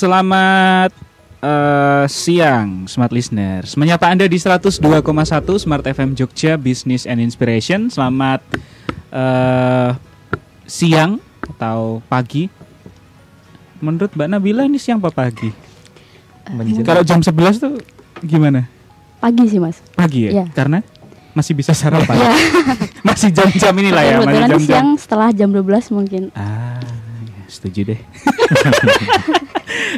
selamat siang Smart Listeners. Menyapa Anda di 102,1 Smart FM Jogja Business and Inspiration. Selamat siang atau pagi. Menurut Mbak Nabila ini siang apa pagi? Kalau jam 11 tuh gimana? Pagi sih Mas. Pagi ya? Karena masih bisa sarapan. Masih jam-jam inilah ya. Masih jam-jam. Siang setelah jam 12 mungkin. Setuju deh.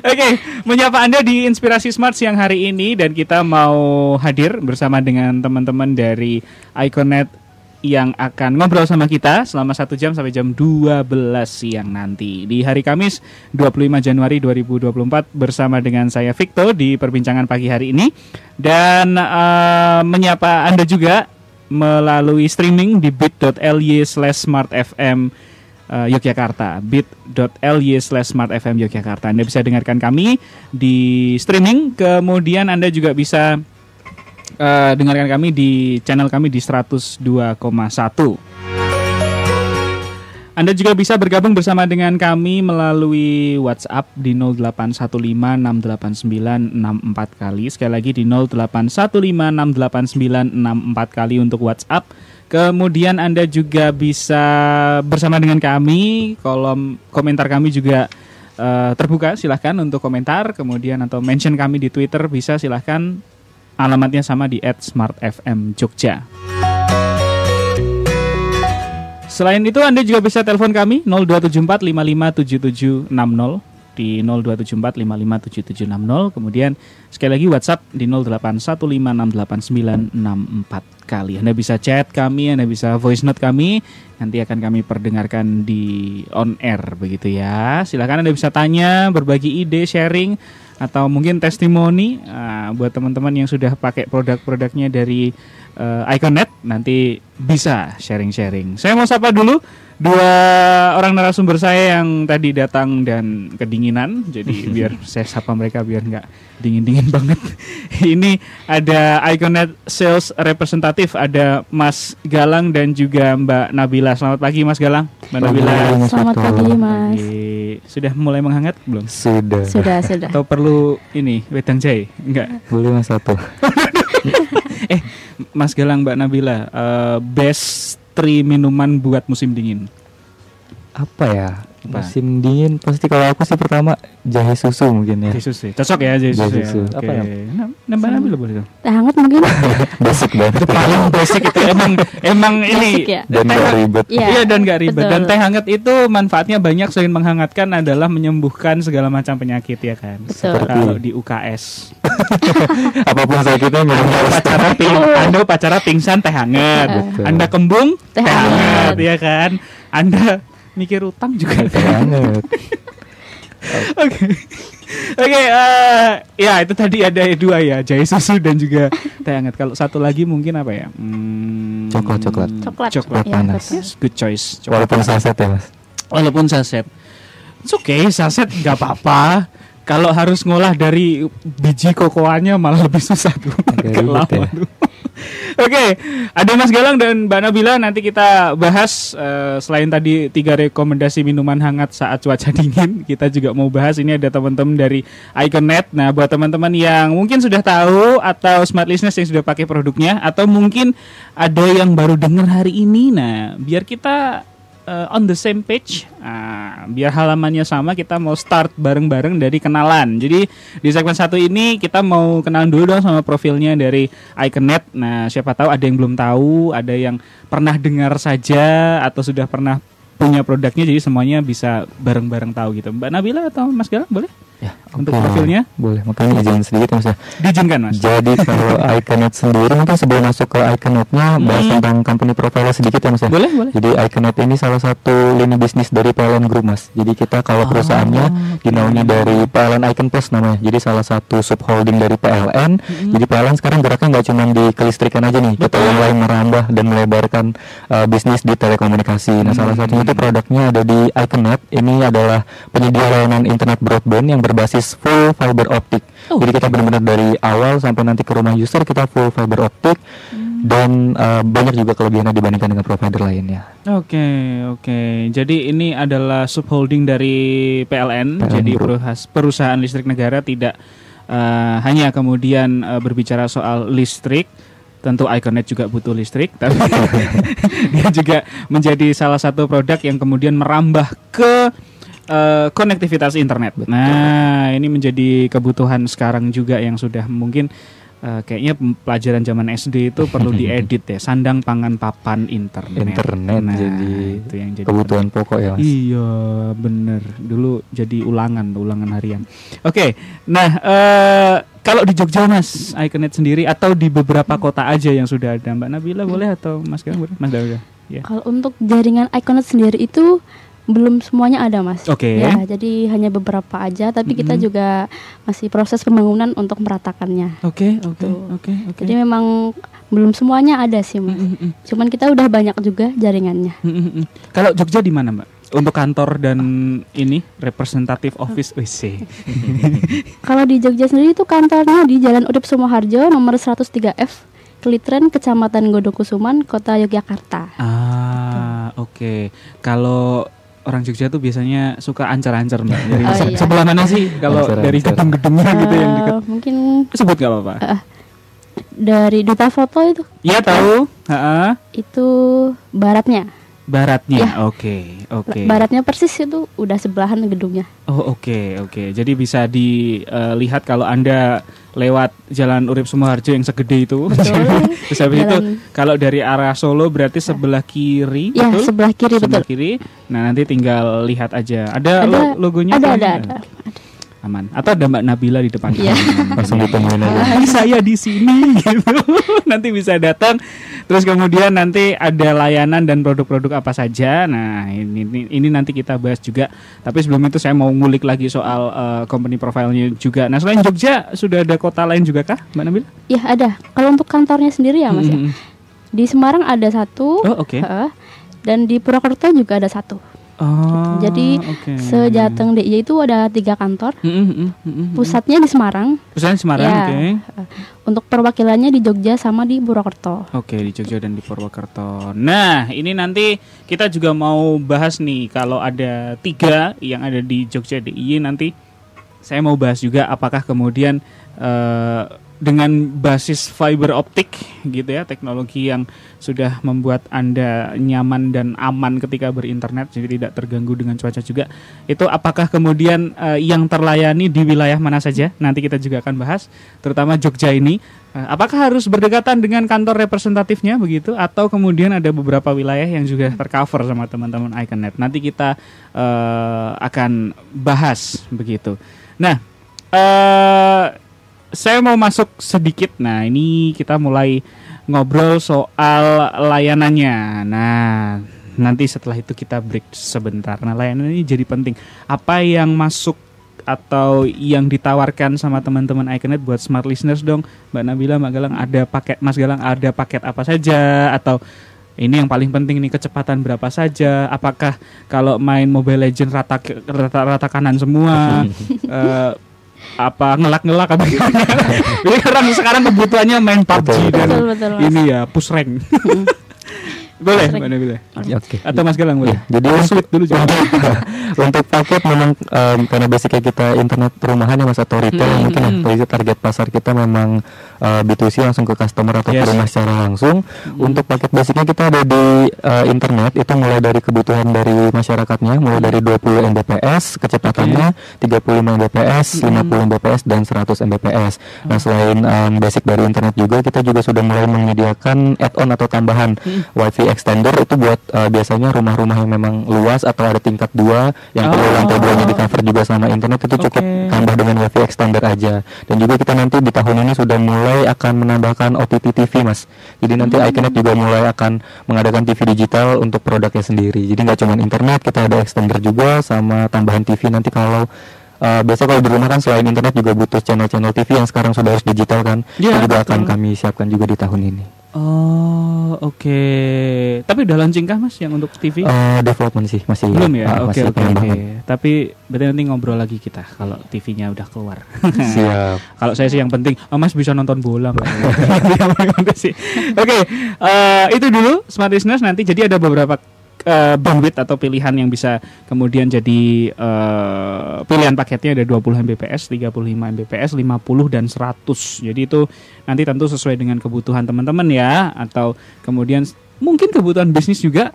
Oke, menyapa Anda di Inspirasi Smart siang hari ini. Dan kita mau hadir bersama dengan teman-teman dari Iconet yang akan ngobrol sama kita selama 1 jam sampai jam 12 siang nanti. Di hari Kamis 25 Januari 2024 bersama dengan saya Victor di perbincangan pagi hari ini. Dan menyapa Anda juga melalui streaming di bit.ly/smartfm Yogyakarta, bit.ly/smartfm Yogyakarta. Anda bisa dengarkan kami di streaming, kemudian Anda juga bisa dengarkan kami di channel kami di 102,1. Anda juga bisa bergabung bersama dengan kami melalui WhatsApp di 0815689664 kali. Sekali lagi di 0815689664 kali untuk WhatsApp. Kemudian Anda juga bisa bersama dengan kami, kolom komentar kami juga terbuka, silahkan untuk komentar. Kemudian atau mention kami di Twitter bisa, silahkan, alamatnya sama di @smartfmjogja. Selain itu Anda juga bisa telepon kami 0274557760 di 0274557760. Kemudian sekali lagi WhatsApp di 0815689664 kali. Anda bisa chat kami, Anda bisa voice note kami, nanti akan kami perdengarkan di on air begitu ya. Silakan Anda bisa tanya, berbagi ide, sharing, atau mungkin testimoni buat teman-teman yang sudah pakai produk-produknya dari Iconet, nanti bisa sharing-sharing. Saya mau sapa dulu 2 orang narasumber saya yang tadi datang dan kedinginan, jadi biar saya sapa mereka biar nggak dingin-dingin banget. Ini ada Iconet Sales Representative, ada Mas Galang dan juga Mbak Nabila. Selamat pagi Mas Galang, Mbak Nabila. Selamat pagi Mas. Sudah mulai menghangat belum? Sudah. Atau perlu ini wedang jahe? Enggak. Boleh Mas satu. Mas Galang, Mbak Nabila, best 3 minuman buat musim dingin. Apa ya? Musim dingin pasti kalau aku sih pertama jahe susu mungkin ya. Jahe susu. Cocok ya jahe susu. Ya. Apa ya? Mbak Nabila boleh dong. Teh hangat mungkin. Basic banget. Paling basic itu emang ini ya? Dan gak ribet. Iya, dan gak ribet. Betul. Dan teh hangat itu manfaatnya banyak. Selain menghangatkan adalah menyembuhkan segala macam penyakit ya kan. Betul. Kalau di UKS Apapun sakitnya minum Anda upacara pingsan teh hangat. Betul. Anda kembung Teh teh hangat hangat. ya kan. Anda mikir utang juga teh hangat. Oke, ya itu tadi ada 2 ya, jahe susu dan juga teh hangat. Kalau satu lagi mungkin apa ya? Coklat. Coklat Ya, panas. betul. Yes, good choice. Walaupun saset ya Mas. Walaupun saset. It's okay, saset nggak apa-apa. Kalau harus ngolah dari biji kokoanya malah lebih susah tuh. Agak Agak lama ribet ya. tuh. Oke, ada Mas Galang dan Mbak Nabila. Nanti kita bahas selain tadi 3 rekomendasi minuman hangat saat cuaca dingin, kita juga mau bahas ini ada teman-teman dari Iconet. Nah, buat teman-teman yang mungkin sudah tahu atau smart listeners yang sudah pakai produknya, atau mungkin ada yang baru dengar hari ini, nah biar kita on the same page, biar halamannya sama, kita mau start bareng-bareng dari kenalan. Jadi di segmen 1 ini kita mau kenalan dulu dong sama profilnya dari Iconet. Nah, siapa tahu ada yang belum tahu, ada yang pernah dengar saja atau sudah pernah punya produknya, jadi semuanya bisa bareng-bareng tahu gitu. Mbak Nabila atau Mas Galang boleh? Ya, Untuk profilnya? Boleh, makanya izin sedikit Mas ya. Diizinkan Mas. Jadi kalau Iconet sendiri mungkin sebelum masuk ke Iconetnya bahas tentang company profile sedikit ya Mas ya. Boleh. Jadi Iconet ini salah satu lini bisnis dari PLN Group Mas. Jadi kita kalau perusahaannya dinaungi dari PLN Icon Plus namanya. Jadi salah satu subholding dari PLN. Jadi PLN sekarang geraknya nggak cuma di kelistrikan aja nih. Kita yang lain merambah dan melebarkan bisnis di telekomunikasi. Nah salah satunya itu produknya ada di Iconet. Ini adalah penyedia layanan internet broadband yang berbasis full fiber optic. Jadi kita benar-benar dari awal sampai nanti ke rumah user kita full fiber optic. dan banyak juga kelebihannya dibandingkan dengan provider lainnya. Oke. Jadi ini adalah subholding dari PLN. Jadi perusahaan listrik negara tidak hanya kemudian berbicara soal listrik. Tentu Iconet juga butuh listrik, tapi dia juga menjadi salah satu produk yang kemudian merambah ke konektivitas internet. Betul. Nah, ini menjadi kebutuhan sekarang juga yang sudah mungkin kayaknya pelajaran zaman SD itu perlu diedit ya, sandang pangan papan internet. Nah, jadi itu yang jadi kebutuhan pokok ya, Mas. Iya, bener. Dulu jadi ulangan harian. Oke, nah kalau di Jogja Mas, Iconet sendiri atau di beberapa kota aja yang sudah ada, Mbak Nabila boleh atau Mas Gang boleh? Mas Daga. Ya. Kalau untuk jaringan Iconet sendiri itu belum semuanya ada, Mas. Oke. Ya, jadi hanya beberapa aja, tapi kita juga masih proses pembangunan untuk meratakannya. Oke. Jadi memang belum semuanya ada sih, Mas. Cuman kita udah banyak juga jaringannya. Kalau Jogja di mana, Mbak? Untuk kantor dan ini representative office WC. Kalau di Jogja sendiri itu kantornya di Jalan Urip Sumoharjo nomor 103F, Kelitren, Kecamatan Godokusuman, Kota Yogyakarta. Oke. Kalau orang Jogja tuh biasanya suka ancar-ancar, Mbak. Jadi iya. sebelah mana sih kalau dari gedung-gedungnya gitu yang dekat? Mungkin Sebut nggak apa-apa. dari Duta Foto itu. Iya tahu. Itu baratnya. Baratnya. Ya. Oke. Baratnya persis itu udah sebelahan gedungnya. Oh, oke. Jadi bisa dilihat kalau Anda lewat Jalan Urip Sumoharjo yang segede itu. Betul. Terus habis itu kalau dari arah Solo berarti sebelah kiri, ya, betul? Sebelah kiri, Sebelah betul. kiri. Nah, nanti tinggal lihat aja. Ada logonya? Ada. Aman. Atau ada Mbak Nabila di depan. Iya. Langsung ditemuin aja. Hai, saya di sini gitu. Nanti bisa datang. Terus kemudian nanti ada layanan dan produk-produk apa saja. Nah, ini nanti kita bahas juga. Tapi sebelum itu saya mau ngulik lagi soal company profile-nya juga. Nah, selain Jogja sudah ada kota lain juga kah, Mbak Nabila? Iya, ada. Kalau untuk kantornya sendiri ya, Mas ya. Di Semarang ada satu. Oh, oke. Dan di Purwokerto juga ada satu. Oh, jadi sejateng DIY itu ada 3 kantor. Pusatnya di Semarang. Pusatnya di Semarang, ya. oke. Untuk perwakilannya di Jogja sama di Purwokerto. Oke, di Jogja dan di Purwokerto. Nah, ini nanti kita juga mau bahas nih, kalau ada 3 yang ada di Jogja DIY nanti saya mau bahas juga apakah kemudian dengan basis fiber optik gitu ya, teknologi yang sudah membuat Anda nyaman dan aman ketika berinternet, jadi tidak terganggu dengan cuaca juga. Itu apakah kemudian yang terlayani di wilayah mana saja? Nanti kita juga akan bahas, terutama Jogja ini. Apakah harus berdekatan dengan kantor representatifnya begitu, atau kemudian ada beberapa wilayah yang juga tercover sama teman-teman Iconet? Nanti kita akan bahas begitu. Nah, saya mau masuk sedikit. Nah, ini kita mulai ngobrol soal layanannya. Nah, nanti setelah itu kita break sebentar. Nah, layanan ini jadi penting. Apa yang masuk atau yang ditawarkan sama teman-teman Iconet buat smart listeners dong, Mbak Nabila, Mbak Galang, ada paket, Mas Galang, ada paket apa saja, atau ini yang paling penting nih, kecepatan berapa saja? Apakah kalau main Mobile Legends rata kanan semua? Apa ngelak apa gimana? Jadi sekarang kebutuhannya main PUBG dan betul, ini ya push rank. Boleh, Mbak Nabila. Oke. Atau Mas Galang boleh. Jadi split dulu juga. Untuk paket memang karena basicnya kita internet rumahan ya, Mas, atau retail mungkin ya, target pasar kita memang B2C langsung ke customer atau ke rumah secara langsung. Untuk paket basicnya kita ada di internet itu mulai dari kebutuhan dari masyarakatnya, mulai dari 20 Mbps kecepatannya, 35 Mbps, 50 Mbps dan 100 Mbps. Nah, selain basic dari internet juga, kita juga sudah mulai menyediakan add-on atau tambahan WiFi extender. Itu buat biasanya rumah-rumah yang memang luas atau ada tingkat 2 yang perlu lantai 2-nya di cover juga sama internet, itu cukup tambah dengan WiFi extender aja. Dan juga kita nanti di tahun ini sudah mulai akan menambahkan OTT TV, Mas. Jadi nanti Iconet juga mulai akan mengadakan TV digital untuk produknya sendiri. Jadi nggak cuma internet, kita ada extender juga sama tambahan TV nanti. Kalau biasa kalau di rumah kan selain internet juga butuh channel-channel TV yang sekarang sudah harus digital kan, itu juga akan kami siapkan juga di tahun ini. oke. Tapi udah launching kah Mas yang untuk TV? Development sih masih. Belum ya? Oke. Masih pengembangan. Tapi berarti nanti ngobrol lagi kita kalau TV-nya udah keluar. Siap. Kalau saya sih yang penting Mas bisa nonton bola nggak? Oke, itu dulu Smart Listeners. Nanti jadi ada beberapa bandwidth atau pilihan yang bisa kemudian jadi pilihan paketnya ada 20 Mbps, 35 Mbps, 50 dan 100. Jadi itu nanti tentu sesuai dengan kebutuhan teman-teman ya, atau kemudian mungkin kebutuhan bisnis juga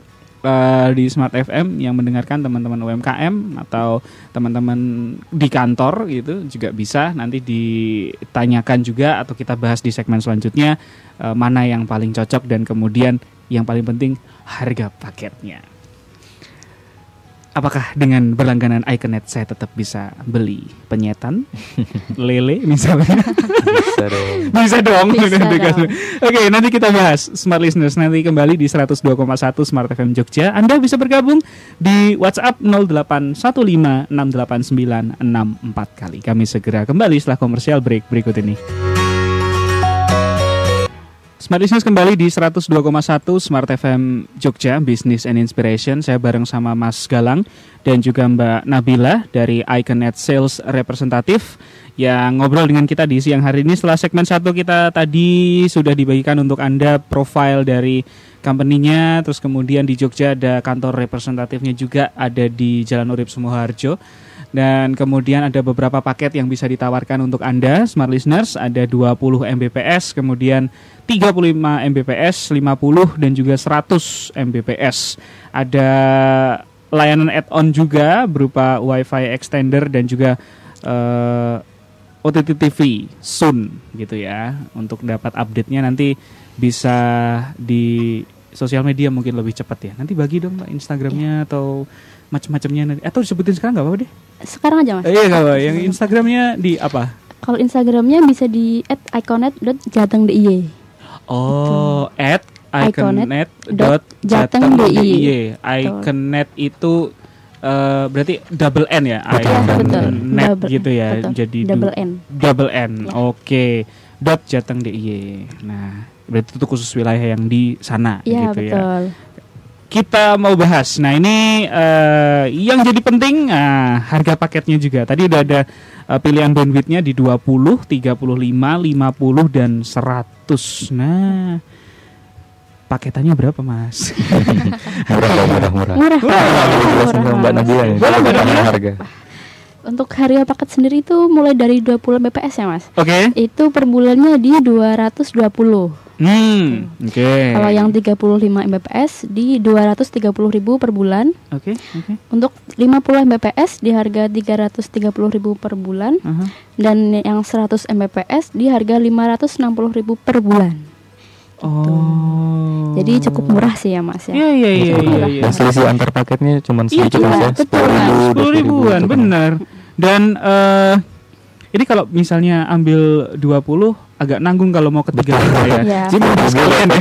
di Smart FM yang mendengarkan teman-teman UMKM atau teman-teman di kantor gitu juga bisa nanti ditanyakan juga atau kita bahas di segmen selanjutnya mana yang paling cocok dan kemudian yang paling penting harga paketnya. Apakah dengan berlangganan Iconet saya tetap bisa beli penyetan lele misalnya? Bisa dong. Bisa dong. Bisa dong. Oke, nanti kita bahas Smart Listeners nanti kembali di 102,1 Smart FM Jogja. Anda bisa bergabung di WhatsApp 0815689664 kali. Kami segera kembali setelah komersial break berikut ini. Smart Listeners kembali di 102,1 Smart FM Jogja, Business and Inspiration. Saya bareng sama Mas Galang dan juga Mbak Nabila dari Iconet Sales Representative yang ngobrol dengan kita di siang hari ini. Setelah segmen 1 kita tadi sudah dibagikan untuk Anda profile dari company-nya. Terus kemudian di Jogja ada kantor representatifnya juga, ada di Jalan Urip Sumoharjo. Dan kemudian ada beberapa paket yang bisa ditawarkan untuk Anda Smart Listeners. Ada 20 Mbps, kemudian 35 Mbps, 50 dan juga 100 Mbps. Ada layanan add-on juga berupa Wi-Fi extender dan juga OTT TV soon gitu ya. Untuk dapat update-nya nanti bisa di sosial media mungkin lebih cepat ya. Nanti bagi dong Mbak Instagramnya atau macam-macamnya nanti. Atau disebutin sekarang nggak apa-apa deh. Sekarang aja Mas. Iya nggak apa. Yang Instagramnya di apa? Kalau Instagramnya bisa di @iconet.jateng.dy. Oh, @iconet.jateng.dy. Iconet itu berarti double N ya? Betul. Iconet Double, gitu ya. betul. Jadi Double N. Double N. Ya. Oke. .jateng.dy. Nah, berarti itu khusus wilayah yang di sana Iya, gitu betul. ya. Kita mau bahas. Nah, ini yang jadi penting harga paketnya juga. Tadi udah ada pilihan bandwidthnya di 20, 35, 50 dan 100. Nah, paketannya berapa, Mas? Murah. Murah. Mbak Nabila ya. Boleh, Mbak Nabila. Harga. Untuk harga paket sendiri itu mulai dari 20 Mbps ya Mas. Oke. Itu per bulannya di 220. Oke. Kalau yang 35 Mbps di 230.000 per bulan. Oke. Untuk 50 Mbps di harga 330.000 per bulan. Dan yang 100 Mbps di harga 560.000 per bulan. Oh. Jadi cukup murah sih ya Mas ya. Iya. Dan selisih antar paketnya cuma sedikit Iya, aja. betul. 10.000-an, benar. Dan ini kalau misalnya ambil 20 agak nanggung kalau mau ketiga ya. Iya. Jadi mau sekalian ya.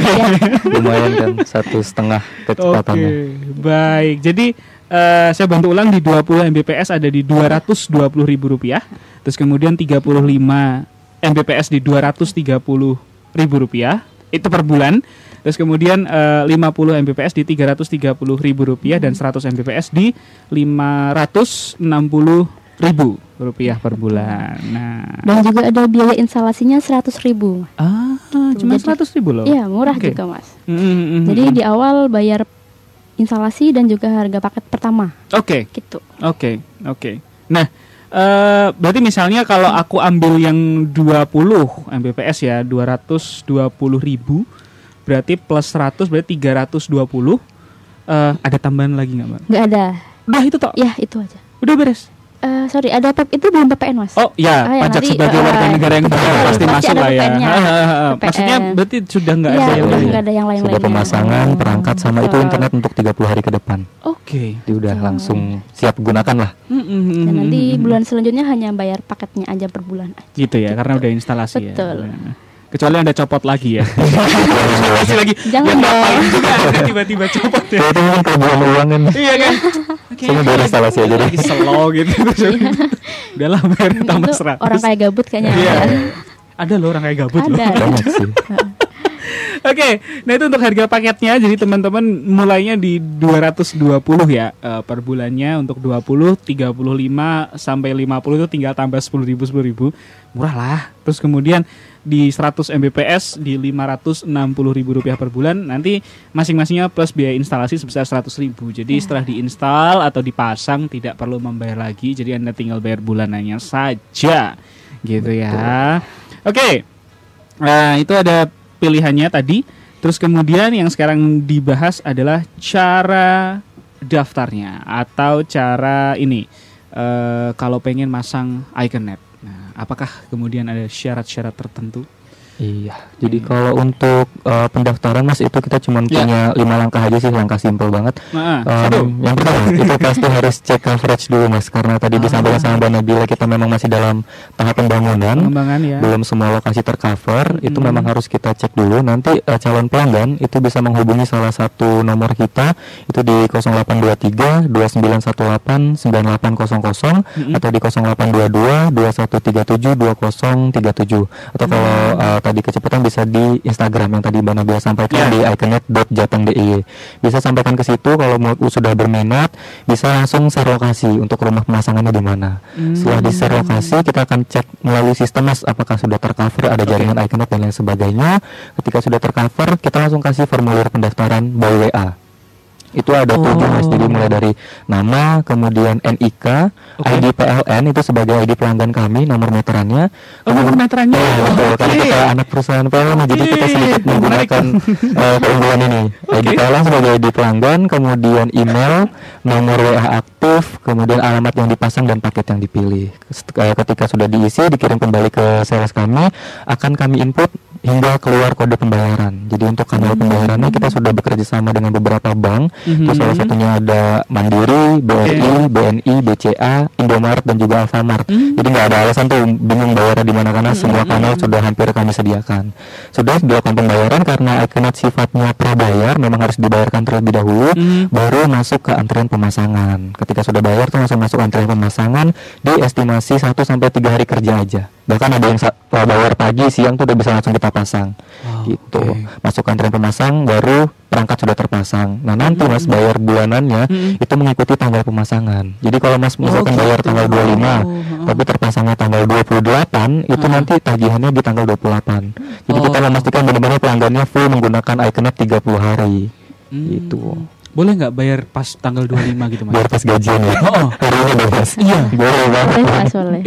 Lumayan kan 1,5 kecepatannya. Oke, baik. Jadi saya bantu ulang, di 20 Mbps ada di Rp220.000. Terus kemudian 35 Mbps di Rp230.000. Itu per bulan. Terus kemudian 50 Mbps di Rp330.000 dan 100 Mbps di Rp560.000 per bulan. Nah, Dan juga ada biaya instalasinya 100.000. cuma Jadi- 100.000 loh. Iya, murah Oke. juga Mas. Jadi Jadi di awal bayar instalasi dan juga harga paket pertama oke. gitu. Oke. Nah, berarti misalnya kalau aku ambil yang 20 Mbps ya, 220.000, berarti plus 100 berarti 320. Ada tambahan lagi nggak, Mbak? Nggak ada. Udah itu toh. Ya itu aja. Udah beres. Sorry, ada itu belum PPN Mas. Oh ya, ya, pajak nanti, sebagai warga negara yang betul, benar pasti pasti masuk ada lah ya. PPN-nya. Maksudnya PPN. berarti sudah nggak Iya, ada yang udah lain. nggak ada yang lain-lainnya. Sudah pemasangan, perangkat sama itu Betul. internet untuk 30 hari ke depan. Oke. Jadi udah langsung siap gunakan lah. Dan nanti bulan selanjutnya hanya bayar paketnya aja per bulan. gitu ya, karena udah instalasi Betul. ya. Kecuali Anda copot lagi ya. Instalasi lagi. Jangan Ya, dong. ngapain juga Anda tiba-tiba copot ya. Itu kan kelebihan uang kan. Iya kan? Saya bayar instalasi aja deh. Lagi slow gitu. Udah lah bayar tambah Itu 100. orang kayak gabut kayaknya. Iya. Ada loh orang kayak gabut loh. Ada. Banyak sih. Oke, nah itu untuk harga paketnya. Jadi teman-teman mulainya di 220 ya per bulannya untuk 20, 35 sampai 50 itu tinggal tambah 10.000. Murah lah. Terus kemudian di 100 Mbps di Rp560.000 per bulan. Nanti masing-masingnya plus biaya instalasi sebesar 100.000. Jadi setelah diinstal atau dipasang tidak perlu membayar lagi. Jadi Anda tinggal bayar bulanannya saja. Gitu ya. Oke. Nah, itu ada pilihannya tadi. Terus kemudian yang sekarang dibahas adalah cara daftarnya atau cara ini kalau pengen masang Iconet. Nah, apakah kemudian ada syarat-syarat tertentu? Iya, jadi kalau untuk pendaftaran Mas itu kita cuma punya 5 langkah aja sih, langkah simpel banget. Yang pertama itu pasti harus cek coverage dulu Mas, karena tadi disampaikan sama Mbak Nabila kita memang masih dalam tahap pengembangan ya. Belum semua lokasi tercover, itu memang harus kita cek dulu. Nanti calon pelanggan itu bisa menghubungi salah satu nomor kita itu di 0823 2918 9800 atau di 0822 2137 2037 atau kalau tadi kecepatan bisa di Instagram yang tadi Mbak Nabila sampaikan di iconet.jateng.dy. Bisa sampaikan ke situ kalau sudah berminat, bisa langsung share lokasi untuk rumah pemasangannya di mana. Setelah di share lokasi, kita akan cek melalui sistem Mas apakah sudah tercover, ada jaringan Iconet dan lain sebagainya. Ketika sudah tercover, kita langsung kasih formulir pendaftaran by WA. Itu ada 7 Mas, jadi mulai dari nama, kemudian NIK, ID PLN itu sebagai ID pelanggan kami, nomor meterannya. Nomor meterannya. Betul, karena kita anak perusahaan PLN, jadi kita sedikit menggunakan keunggulan ini. ID PLN sebagai ID pelanggan, kemudian email, nomor WA aktif, kemudian alamat yang dipasang dan paket yang dipilih. Ketika sudah diisi, dikirim kembali ke sales kami, akan kami input hingga keluar kode pembayaran. Jadi untuk kanal pembayarannya kita sudah bekerja sama dengan beberapa bank. Terus salah satunya ada Mandiri, BRI, BNI, BCA, Indomaret dan juga Alfamart. Jadi nggak ada alasan tuh bingung bayarnya di mana karena semua kanal sudah hampir kami sediakan. Sudah dilakukan pembayaran karena Iconet sifatnya prabayar, memang harus dibayarkan terlebih dahulu, baru masuk ke antrian pemasangan. Ketika sudah bayar tuh langsung masuk antrian pemasangan di estimasi 1 sampai 3 hari kerja aja. Bahkan ada yang bayar pagi, siang tuh udah bisa langsung kita pasang. Gitu. Masuk antrian pemasang baru perangkat sudah terpasang. Nah nanti Mas bayar bulanannya itu mengikuti tanggal pemasangan. Jadi kalau Mas misalkan bayar tanggal 25 tapi terpasangnya tanggal 28 itu nanti tagihannya di tanggal 28. Jadi kita memastikan benar-benar pelanggannya full menggunakan Iconet 30 hari. Gitu. Boleh nggak bayar pas tanggal 25 gitu Mas? Bayar pas gajian ya? Hari ini bebas. Iya. Boleh banget.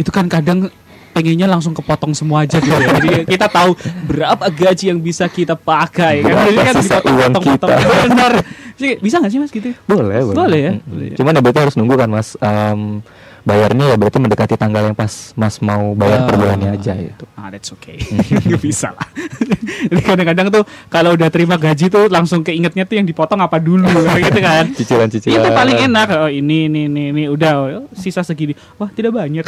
Itu kan kadang pengennya langsung kepotong semua aja gitu ya. Jadi kita tahu berapa gaji yang bisa kita pakai kan. Jadi kan bisa uang kita. Benar. Bisa nggak sih Mas gitu? Boleh ya. Cuman ya berarti harus nunggu kan Mas. Bayarnya ya berarti mendekati tanggal yang pas Mas mau bayar per bulannya aja itu. That's okay. Bisa lah. Jadi kadang-kadang tuh kalau udah terima gaji tuh langsung keingetnya tuh yang dipotong apa dulu gitu kan. Cicilan-cicilan. Itu paling enak. Ini udah sisa segini. Wah, tidak banyak.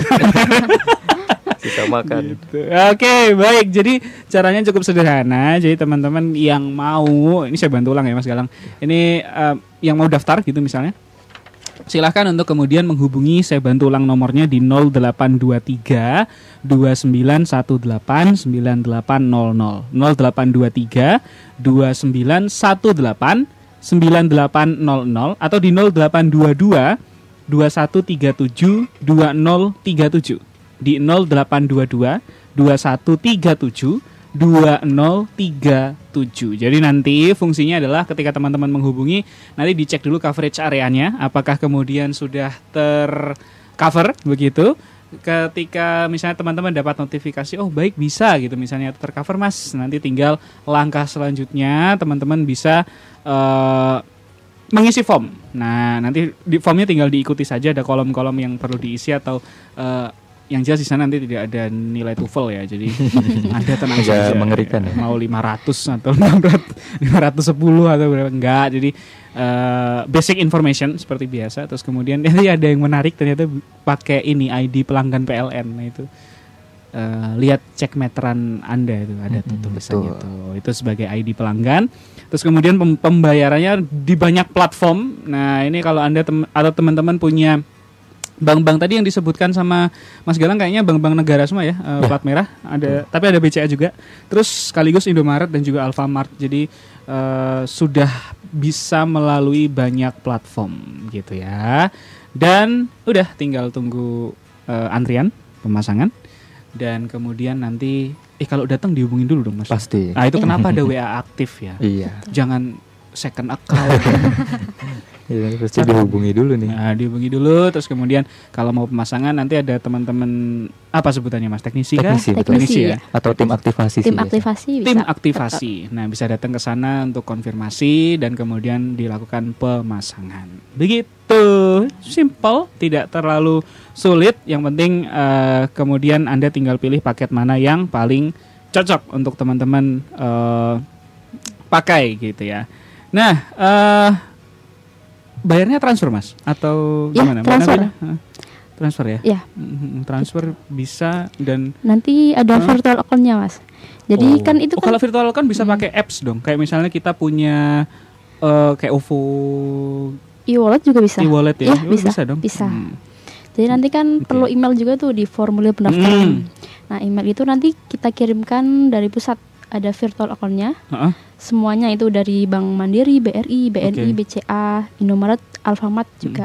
Sisa makan. Gitu. Oke, baik. Jadi caranya cukup sederhana. Jadi teman-teman yang mau, ini saya bantu ulang ya Mas Galang. Ini yang mau daftar gitu misalnya, silahkan untuk kemudian menghubungi, saya bantu ulang nomornya di 0823 2918 9800 0823 2918 9800 atau di 0822 2137 2037 di 0822 2137 2037. Jadi nanti fungsinya adalah ketika teman-teman menghubungi, nanti dicek dulu coverage areanya, apakah kemudian sudah tercover begitu. Ketika misalnya teman-teman dapat notifikasi, oh baik bisa gitu misalnya tercover Mas, nanti tinggal langkah selanjutnya teman-teman bisa mengisi form. Nah nanti di formnya tinggal diikuti saja, ada kolom-kolom yang perlu diisi atau yang jelas di sana nanti tidak ada nilai TOEFL ya, jadi Anda tenang saja. Mengerikan ya. Mau 500 atau 510 atau berapa enggak. Jadi basic information seperti biasa. Terus kemudian nanti ada yang menarik ternyata pakai ini ID pelanggan PLN. Nah itu lihat cek meteran Anda itu ada tulisannya tuh. Itu sebagai ID pelanggan. Terus kemudian pembayarannya di banyak platform. Nah ini kalau Anda atau teman-teman punya bank-bank tadi yang disebutkan sama Mas Galang kayaknya bank-bank negara semua ya, plat merah ada, tapi ada BCA juga. Terus sekaligus Indomaret dan juga Alfamart. Jadi sudah bisa melalui banyak platform gitu ya. Dan udah tinggal tunggu antrian pemasangan dan kemudian nanti kalau datang dihubungin dulu dong Mas. Pasti. Nah, itu kenapa ada WA aktif ya? Iya. Jangan second account. Iya, pasti dihubungi dulu nih. Nah, dihubungi dulu terus kemudian kalau mau pemasangan nanti ada teman-teman apa sebutannya Mas? Teknisi kah? Teknisi ya. Atau tim aktivasi Tim sih. aktivasi bisa. Tim aktivasi. Nah, bisa datang ke sana untuk konfirmasi dan kemudian dilakukan pemasangan. Begitu. Simple, tidak terlalu sulit. Yang penting kemudian Anda tinggal pilih paket mana yang paling cocok untuk teman-teman pakai gitu ya. Nah, bayarnya transfer Mas atau Ya, gimana? transfer. Transfer ya? Ya. Transfer bisa dan Nanti ada virtual account-nya Mas. Jadi kan itu kan kalau virtual account bisa pakai apps dong. Kayak misalnya kita punya kayak OVO e-wallet juga bisa. e-wallet ya. Iya, bisa dong. Bisa. Jadi nanti kan perlu email juga tuh di formulir pendaftaran. Nah, email itu nanti kita kirimkan dari pusat. Ada virtual account-nya. Semuanya itu dari Bank Mandiri, BRI, BNI, BCA, Indomaret, Alfamart juga.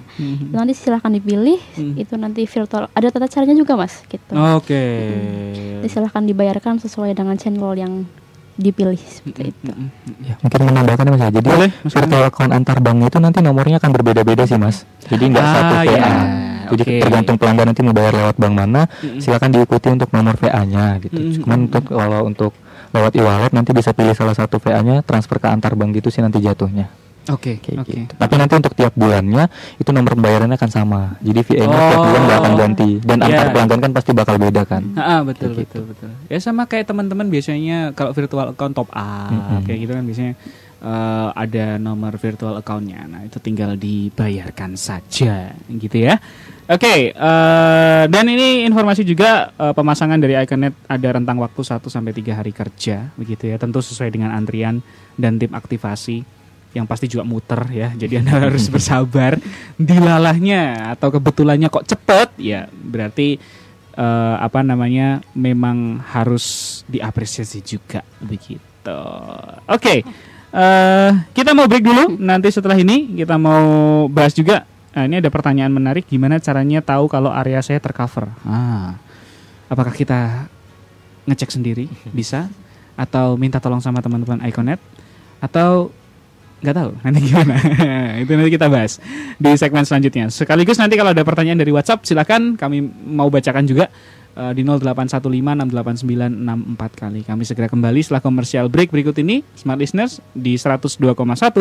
Nanti silahkan dipilih. Itu nanti virtual. Ada tata caranya juga Mas. Gitu. Jadi silahkan dibayarkan sesuai dengan channel yang dipilih seperti itu. Ya, mungkin menambahkan Mas ya. Jadi virtual account antar bank itu nanti nomornya akan berbeda-beda sih Mas. Jadi nggak satu VA. Ya. Jadi tergantung pelanggan nanti mau bayar lewat bank mana, silakan diikuti untuk nomor VA-nya gitu. Cuman kalau untuk lewat e-wallet nanti bisa pilih salah satu VA-nya, transfer ke antar bank gitu sih nanti jatuhnya. Oke. Gitu. Tapi nanti untuk tiap bulannya itu nomor pembayarannya akan sama. Jadi VA-nya tiap bulan nggak akan ganti dan antar pelanggan kan pasti bakal beda kan. Betul. Ya sama kayak teman-teman biasanya kalau virtual account top up kayak gitu kan biasanya ada nomor virtual account-nya. Nah, itu tinggal dibayarkan saja gitu ya. Oke, dan ini informasi juga pemasangan dari Iconet ada rentang waktu 1 sampai 3 hari kerja begitu ya. Tentu sesuai dengan antrian dan tim aktivasi yang pasti juga muter ya. Jadi Anda harus bersabar. Dilalahnya atau kebetulannya kok cepet ya berarti memang harus diapresiasi juga begitu. Oke. Kita mau break dulu. Nanti setelah ini kita mau bahas juga. Nah, ini ada pertanyaan menarik. Gimana caranya tahu kalau area saya tercover? Apakah kita ngecek sendiri? Bisa? Atau minta tolong sama teman-teman Iconet? Atau nggak tahu? Nanti gimana? Itu nanti kita bahas di segmen selanjutnya. Sekaligus nanti kalau ada pertanyaan dari WhatsApp, silakan kami mau bacakan juga. Di 0815689644 kali. Kami segera kembali setelah komersial break berikut ini. Smart Listeners di 102,1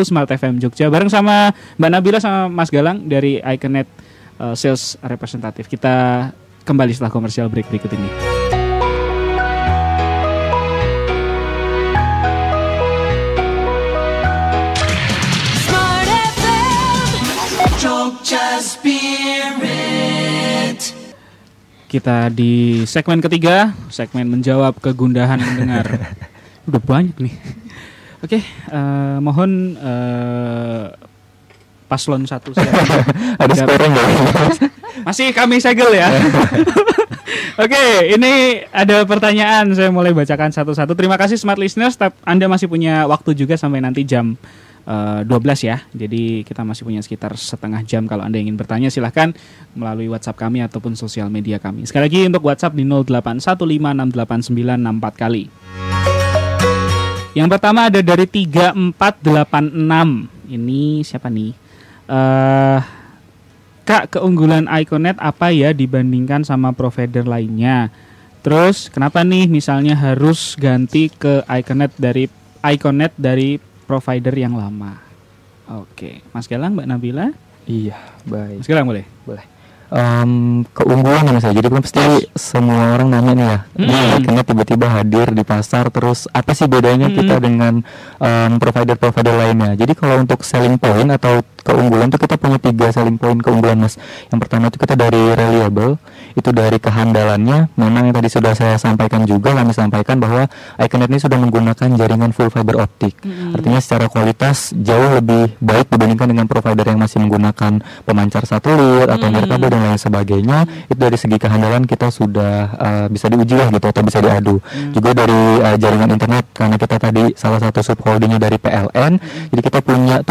Smart FM Jogja bareng sama Mbak Nabila sama Mas Galang dari Iconet Sales Representative. Kita kembali setelah komersial break berikut ini. Smart FM Jogja Spirit. Kita di segmen ketiga, segmen menjawab kegundahan mendengar. Udah banyak nih. Oke, mohon paslon 1 ada skornya nggak? Masih kami segel ya. Oke, ini ada pertanyaan. Saya mulai bacakan satu-satu. Terima kasih Smart Listeners. Anda masih punya waktu juga sampai nanti jam 12 ya. Jadi kita masih punya sekitar setengah jam. Kalau Anda ingin bertanya silahkan melalui WhatsApp kami ataupun sosial media kami. Sekali lagi untuk WhatsApp di 0815689964 kali. Yang pertama ada dari 3486. Ini siapa nih? Kak, keunggulan Iconet apa ya dibandingkan sama provider lainnya? Terus kenapa nih misalnya harus ganti ke Iconet dari provider yang lama? Oke, Mas Galang, Mbak Nabila? Iya, baik. Mas Galang boleh? Boleh. Keunggulan ya Mas ya. Jadi kan pasti semua orang nanya nih ya. Iconet tiba-tiba hadir di pasar, terus apa sih bedanya kita dengan provider-provider lainnya? Jadi kalau untuk selling point atau keunggulan tuh kita punya 3 selling point keunggulan Mas. Yang pertama itu kita dari reliable. Itu dari kehandalannya, memang yang tadi sudah saya sampaikan juga, kami sampaikan bahwa iKONNET ini sudah menggunakan jaringan full fiber optik. Artinya secara kualitas jauh lebih baik dibandingkan dengan provider yang masih menggunakan pemancar satelit atau nirkabel dan lain sebagainya. Itu dari segi kehandalan kita sudah bisa diuji lah gitu, atau bisa diadu. Juga dari jaringan internet, karena kita tadi salah satu subholdingnya dari PLN, jadi kita punya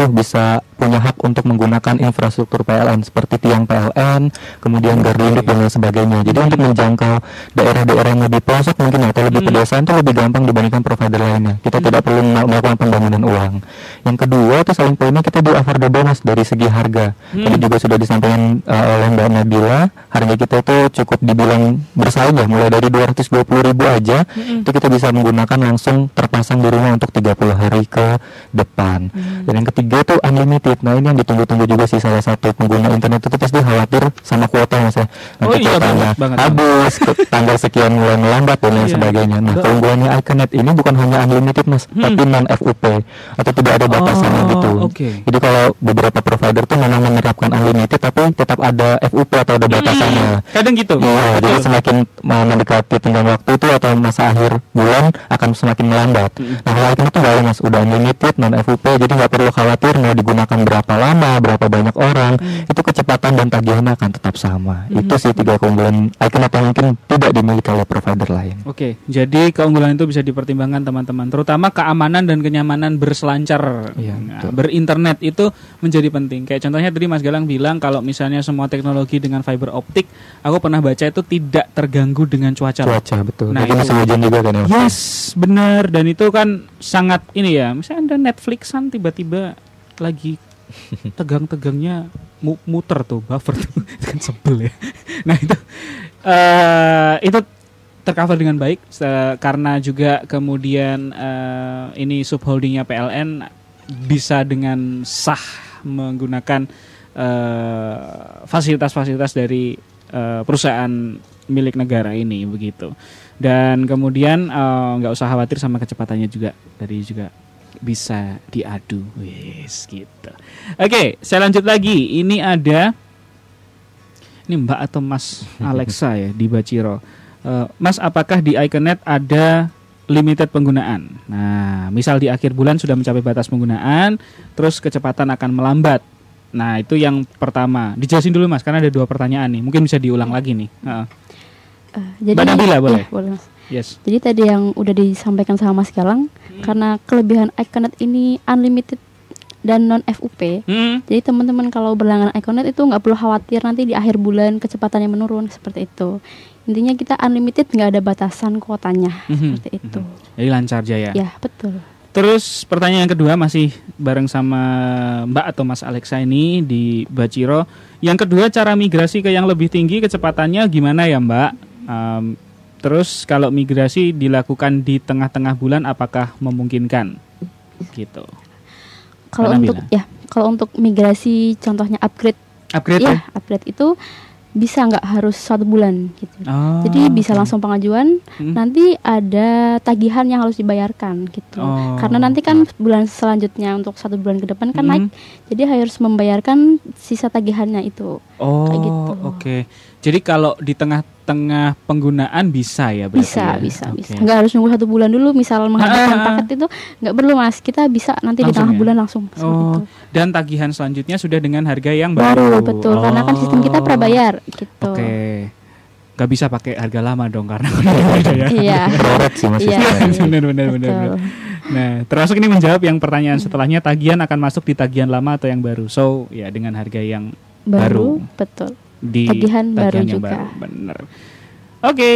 hak untuk menggunakan infrastruktur PLN seperti tiang PLN, kemudian gardu induk dan lain sebagainya. Jadi untuk menjangkau daerah-daerah yang lebih pelosok mungkin atau lebih pedesaan itu lebih gampang dibandingkan provider lainnya. Kita tidak perlu melakukan pembangunan ulang. Yang kedua itu selling pointnya kita di affordable mas, dari segi harga. Tadi juga sudah disampaikan oleh Mbak Nabila, harga kita itu cukup dibilang bersaing ya, mulai dari 220.000 aja itu kita bisa menggunakan langsung terpasang di rumah untuk 30 hari ke depan. Dan yang ketiga itu unlimited. Nah ini yang ditunggu-tunggu juga sih, salah satu pengguna internet itu pasti khawatir sama kuota mas ya. Nanti kuotanya habis, tanggal sekian mulai melambat dan lain sebagainya. Nah keunggulannya iKONNET ini bukan hanya unlimited mas, tapi non FUP atau tidak ada batasannya gitu. Jadi kalau beberapa provider tuh memang menerapkan unlimited tapi tetap ada FUP atau ada batasannya. Kadang gitu. Ya, jadi semakin mendekati tenggang waktu itu atau masa akhir bulan akan semakin melambat. Nah kalau iKONNET itu nggak mas, udah unlimited non FUP, jadi nggak perlu khawatir mau digunakan berapa lama, berapa banyak orang, itu kecepatan dan tagihannya akan tetap sama. Itu sih 3 keunggulan iKONNET yang mungkin tidak dimiliki oleh provider lain. Oke, jadi keunggulan itu bisa dipertimbangkan teman-teman, terutama keamanan dan kenyamanan berselancar, berinternet itu menjadi penting. Kayak contohnya tadi Mas Galang bilang kalau misalnya semua teknologi dengan fiber optik, aku pernah baca itu tidak terganggu dengan cuaca. Betul. Nah, itu masih hujan juga kan ya. Yes, benar, dan itu kan sangat ini ya. Misalnya Anda Netflixan tiba-tiba lagi tegang-tegangnya muter tuh buffer tuh kan sebel ya. Nah itu tercover dengan baik karena juga kemudian ini subholdingnya PLN bisa dengan sah menggunakan fasilitas-fasilitas dari perusahaan milik negara ini begitu. Dan kemudian nggak usah khawatir sama kecepatannya juga, dari juga bisa diadu, gitu. Oke, saya lanjut lagi. Ini ada, ini Mbak atau Mas Alexa ya di Baciro. Mas, apakah di iKONNET ada limited penggunaan? Nah, misal di akhir bulan sudah mencapai batas penggunaan, terus kecepatan akan melambat. Nah, itu yang pertama. Dijelasin dulu Mas, karena ada 2 pertanyaan nih. Mungkin bisa diulang lagi nih. Jadi Mbak Nabila boleh? Ya, boleh Mas. Yes. Jadi tadi yang udah disampaikan sama Mas Galang, karena kelebihan iKONNET ini unlimited dan non FUP. Jadi teman-teman kalau berlangganan iKONNET itu nggak perlu khawatir nanti di akhir bulan kecepatannya menurun, seperti itu. Intinya kita unlimited, nggak ada batasan kuotanya, seperti itu. Jadi lancar jaya. Ya, betul. Terus pertanyaan yang kedua masih bareng sama Mbak atau Mas Alexa ini di Baciro. Yang kedua, cara migrasi ke yang lebih tinggi kecepatannya gimana ya Mbak? Terus kalau migrasi dilakukan di tengah-tengah bulan apakah memungkinkan? Gitu. Kalau untuk migrasi contohnya upgrade ya? Upgrade itu bisa nggak harus 1 bulan gitu. Jadi bisa langsung pengajuan, nanti ada tagihan yang harus dibayarkan gitu. Karena nanti kan bulan selanjutnya untuk 1 bulan ke depan kan naik, jadi harus membayarkan sisa tagihannya itu. Kayak gitu. Oke. Jadi kalau di tengah-tengah penggunaan bisa ya berarti? Bisa. Nggak harus nunggu 1 bulan dulu, misal menghabiskan paket itu nggak perlu Mas. Kita bisa nanti langsung di tengah bulan langsung. Itu. Dan tagihan selanjutnya sudah dengan harga yang baru. Betul. Karena kan sistem kita prabayar gitu. Oke. Gak bisa pakai harga lama dong karena beda ya. Iya. Benar. Nah, termasuk ini menjawab yang pertanyaan setelahnya, tagihan akan masuk di tagihan lama atau yang baru. So, ya dengan harga yang baru. Betul. Di tagihan baru juga. Bener. Oke,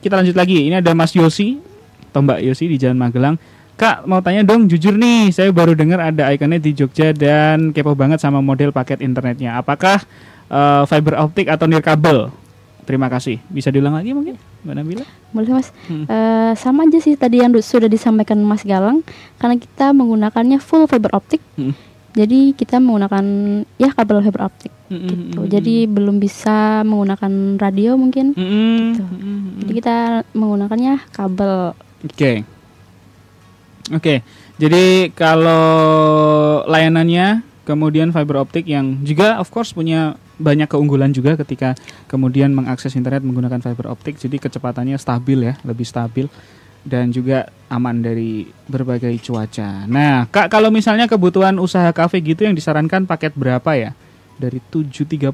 kita lanjut lagi. Ini ada Mas Yosi atau Mbak Yosi di Jalan Magelang. Kak, mau tanya dong, jujur nih, saya baru dengar ada iKONNET di Jogja dan kepo banget sama model paket internetnya. Apakah fiber optik atau nirkabel? Terima kasih. Bisa diulang lagi mungkin, Mbak Nabila? Boleh Mas. Sama aja sih tadi yang sudah disampaikan Mas Galang, karena kita menggunakannya full fiber optik. Jadi kita menggunakan kabel fiber optik gitu. Jadi belum bisa menggunakan radio mungkin gitu. Jadi kita menggunakannya kabel. Oke. Jadi kalau layanannya kemudian fiber optik yang juga of course punya banyak keunggulan juga ketika kemudian mengakses internet menggunakan fiber optik. Jadi kecepatannya stabil ya, lebih stabil dan juga aman dari berbagai cuaca. Nah, Kak, kalau misalnya kebutuhan usaha kafe gitu yang disarankan paket berapa ya? Dari 730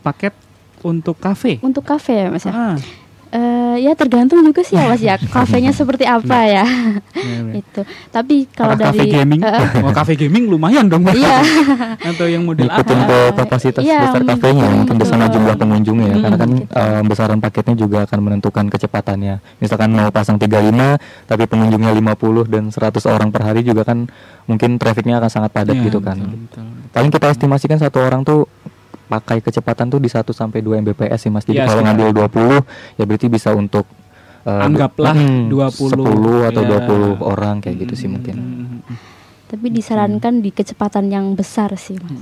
paket untuk kafe. Untuk kafe ya Mas ya. Ya tergantung juga sih ya Mas ya, kafenya seperti apa ya. Itu. Tapi kalau dari kafe gaming, kafe gaming lumayan dong. Iya. Atau yang model ikutin ke kapasitas besar kafenya, tentu sama jumlah pengunjungnya ya. Karena kan besaran paketnya juga akan menentukan kecepatannya. Misalkan mau pasang 35 tapi pengunjungnya 50 dan 100 orang per hari juga kan mungkin trafficnya akan sangat padat gitu kan. Betul. Paling kita estimasikan satu orang tuh pakai kecepatan tuh di 1 sampai 2 Mbps sih Mas. Jadi kalau ngambil 20 ya berarti bisa untuk anggaplah 10 atau 20 orang kayak gitu sih mungkin. Tapi disarankan di kecepatan yang besar sih Mas.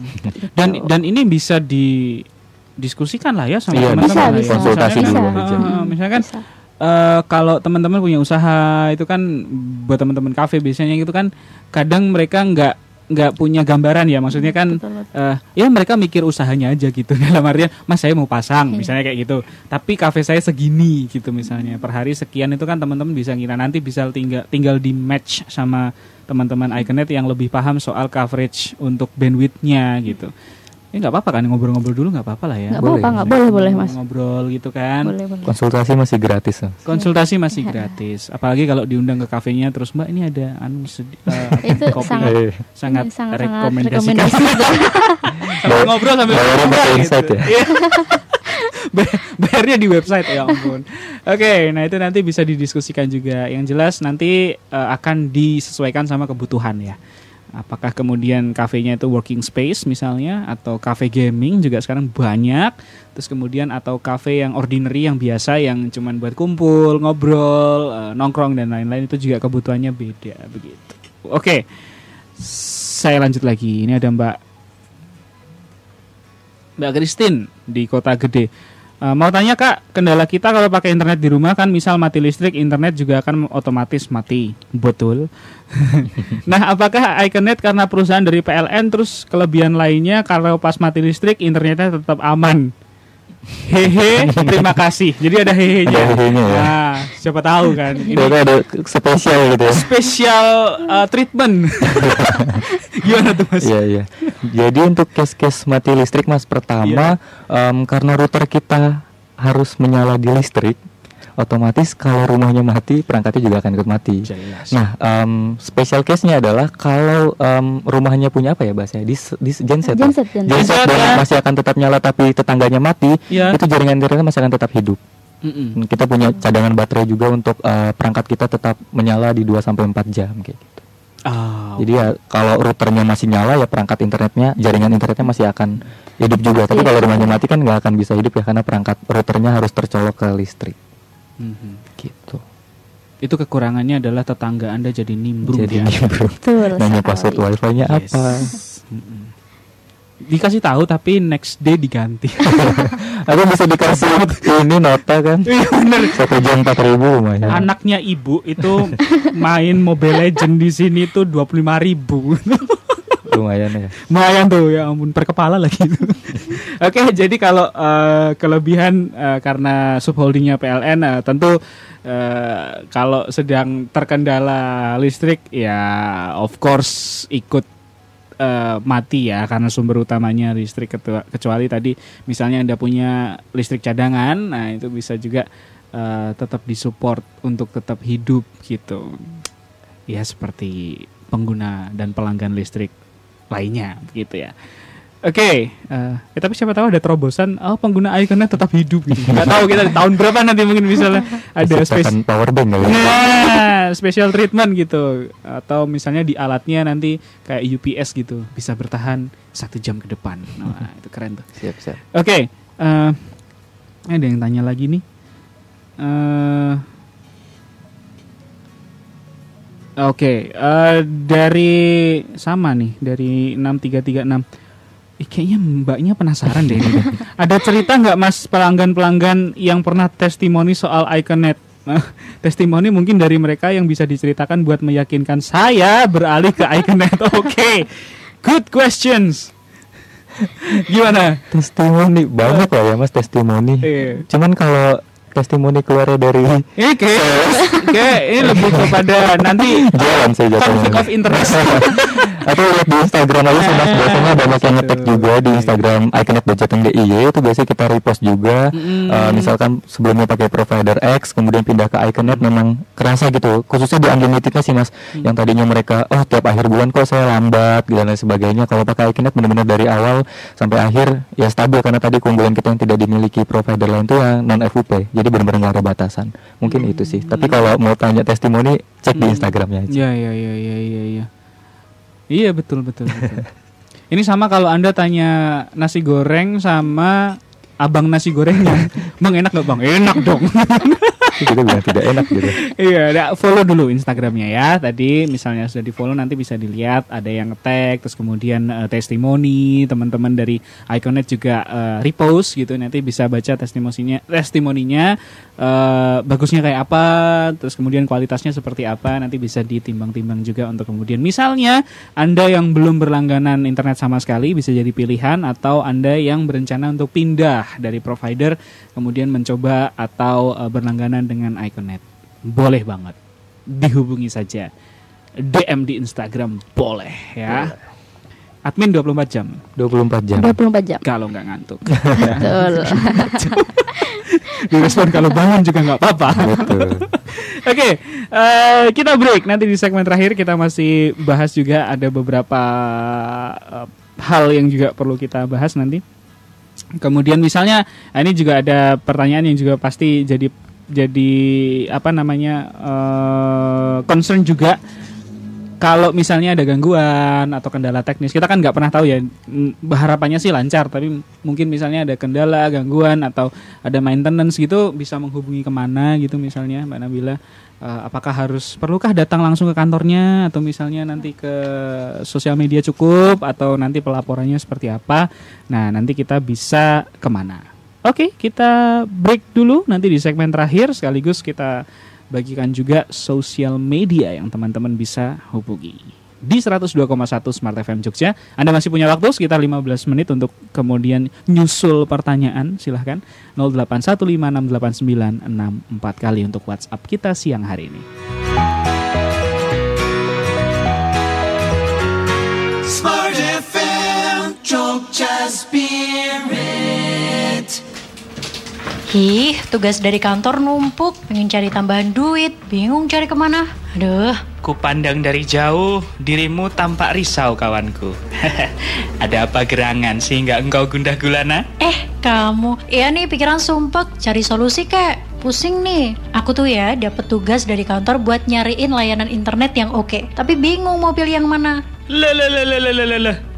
Dan ini bisa didiskusikan lah ya sama Bisa. teman-teman. Konsultasi dulu aja. Misalkan kalau teman-teman punya usaha itu kan buat teman-teman kafe biasanya itu kan kadang mereka nggak punya gambaran ya, maksudnya kan ya mereka mikir usahanya aja gitu dalam artian Mas saya mau pasang misalnya kayak gitu, tapi kafe saya segini gitu misalnya per hari sekian, itu kan teman-teman bisa ngira nanti bisa tinggal di match sama teman-teman Iconet yang lebih paham soal coverage untuk bandwidthnya gitu. Ya nggak apa-apa kan ngobrol-ngobrol dulu, nggak apa-apa lah ya. Nggak boleh Mas. Ngobrol gitu kan. Boleh. Konsultasi masih gratis. Konsultasi masih gratis. Apalagi kalau diundang ke kafenya terus Mbak ini ada itu kopi sangat rekomendasikan. Sambil ngobrol sambil insight ya. Bayarnya di website ya ampun. Oke, nah itu nanti bisa didiskusikan juga. Yang jelas nanti akan disesuaikan sama kebutuhan ya. Apakah kemudian kafenya itu working space misalnya, atau cafe gaming juga sekarang banyak. Terus kemudian atau cafe yang ordinary yang biasa yang cuman buat kumpul, ngobrol, nongkrong dan lain-lain, itu juga kebutuhannya beda begitu. Oke. Saya lanjut lagi. Ini ada Mbak Christine di Kota Gede. Mau tanya Kak, kendala kita kalau pakai internet di rumah kan misal mati listrik, internet juga akan otomatis mati. Betul. Nah, apakah Iconet karena perusahaan dari PLN terus kelebihan lainnya kalau pas mati listrik internetnya tetap aman? Hehe, terima kasih. Jadi ada hehenya. Ya. Nah, siapa tahu kan. Ini ada spesial gitu ya. Spesial treatment. Gimana tuh Mas? Iya. Jadi untuk case-case mati listrik Mas, pertama karena router kita harus menyala di listrik, otomatis kalau rumahnya mati perangkatnya juga akan ikut mati. Jelas. Nah, special case-nya adalah kalau rumahnya punya apa ya bahasanya genset dan masih akan tetap nyala tapi tetangganya mati, itu jaringan internetnya masih akan tetap hidup. Kita punya cadangan baterai juga untuk perangkat kita tetap menyala di 2-4 jam kayak gitu. Jadi ya kalau routernya masih nyala ya perangkat internetnya, jaringan internetnya masih akan hidup juga. Tapi kalau rumahnya mati kan nggak akan bisa hidup ya, karena perangkat routernya harus tercolok ke listrik. Gitu. Itu kekurangannya adalah tetangga Anda jadi nimbrung. Nanya password wifi-nya apa? Dikasih tahu tapi next day diganti. Aku bisa dikasih ini nota kan? Iya benar. 1 jam 4.000 lumayan. Anaknya ibu itu main Mobile Legend di sini tuh 25.000. Lumayan tuh ya ampun, per kepala lagi. Oke, jadi kalau kelebihan karena subholdingnya PLN tentu kalau sedang terkendala listrik ya of course ikut mati ya, karena sumber utamanya listrik, kecuali tadi misalnya Anda punya listrik cadangan, nah itu bisa juga tetap disupport untuk tetap hidup gitu ya, seperti pengguna dan pelanggan listrik lainnya gitu ya. Oke, tapi siapa tahu ada terobosan pengguna Iconet tetap hidup gitu. Nggak tahu kita di tahun berapa nanti mungkin misalnya ada power bank special treatment gitu, atau misalnya di alatnya nanti kayak UPS gitu bisa bertahan 1 jam ke depan. Nah, itu keren tuh. Siap. Oke, ada yang tanya lagi nih. Dari sama nih, dari 6336. Kayaknya mbaknya penasaran deh ini. Ada cerita nggak Mas pelanggan-pelanggan yang pernah testimoni soal Iconet testimoni mungkin dari mereka yang bisa diceritakan buat meyakinkan saya beralih ke Iconet. Oke. Good questions. Gimana? Testimoni banyak lah ya Mas, testimoni. Cuman kalau testimoni keluar dari kayak ini lebih kepada nanti jalan saya conflict of interest. Atau lihat di Instagram aja sih Mas, biasanya banyak yang nge-tag juga di Instagram iconet.jateng.diy, itu biasanya kita repost juga. Misalkan sebelumnya pakai provider X kemudian pindah ke Iconet, memang kerasa gitu, khususnya di unlimitednya sih Mas, yang tadinya mereka tiap akhir bulan kok saya lambat dan lain sebagainya. Kalau pakai Iconet benar-benar dari awal sampai akhir ya stabil, karena tadi keunggulan kita yang tidak dimiliki provider lain itu yang non FUP, jadi benar-benar nggak ada batasan. Mungkin itu sih. Tapi kalau mau tanya testimoni, cek di Instagramnya aja. Iya. Iya betul. Ini sama kalau Anda tanya nasi goreng sama abang nasi gorengnya, Bang enak nggak Bang? Enak dong. Kita bilang tidak enak gitu. Iya, follow dulu Instagramnya ya. Tadi misalnya sudah di follow, nanti bisa dilihat ada yang nge-tag, terus kemudian testimoni teman-teman dari Iconet juga repost gitu. Nanti bisa baca testimoninya bagusnya kayak apa, terus kemudian kualitasnya seperti apa. Nanti bisa ditimbang-timbang juga untuk kemudian misalnya Anda yang belum berlangganan internet sama sekali bisa jadi pilihan, atau Anda yang berencana untuk pindah dari provider kemudian mencoba atau berlangganan dengan Iconet. Boleh banget. Dihubungi saja. DM di Instagram boleh ya. Admin 24 jam. 24 jam. Kalau nggak ngantuk. Betul. Direspon kalau bangun juga nggak apa-apa. Betul. Oke, kita break. Nanti di segmen terakhir kita masih bahas juga, ada beberapa hal yang juga perlu kita bahas nanti. Kemudian misalnya ini juga ada pertanyaan yang juga pasti jadi concern juga. Kalau misalnya ada gangguan atau kendala teknis, kita kan nggak pernah tahu ya. Harapannya sih lancar, tapi mungkin misalnya ada kendala, gangguan atau ada maintenance gitu, bisa menghubungi kemana gitu misalnya Mbak Nabila. Apakah perlukah datang langsung ke kantornya, atau misalnya nanti ke sosial media cukup, atau nanti pelaporannya seperti apa? Nah, nanti kita bisa kemana? Oke, kita break dulu. Nanti di segmen terakhir sekaligus kita bagikan juga sosial media yang teman-teman bisa hubungi. Di 102,1 Smart FM Jogja. Anda masih punya waktu sekitar 15 menit untuk kemudian nyusul pertanyaan. Silahkan 0815689664 kali untuk WhatsApp kita siang hari ini. Smart FM Jogja Spirit. Ih, tugas dari kantor numpuk, pengen cari tambahan duit, bingung cari kemana. Aduh. Kupandang dari jauh, dirimu tampak risau kawanku. Ada apa gerangan sehingga engkau gundah gulana? Kamu, iya nih pikiran sumpek, cari solusi kek. Pusing nih, aku tuh ya dapet tugas dari kantor buat nyariin layanan internet yang oke. Tapi bingung mau pilih yang mana.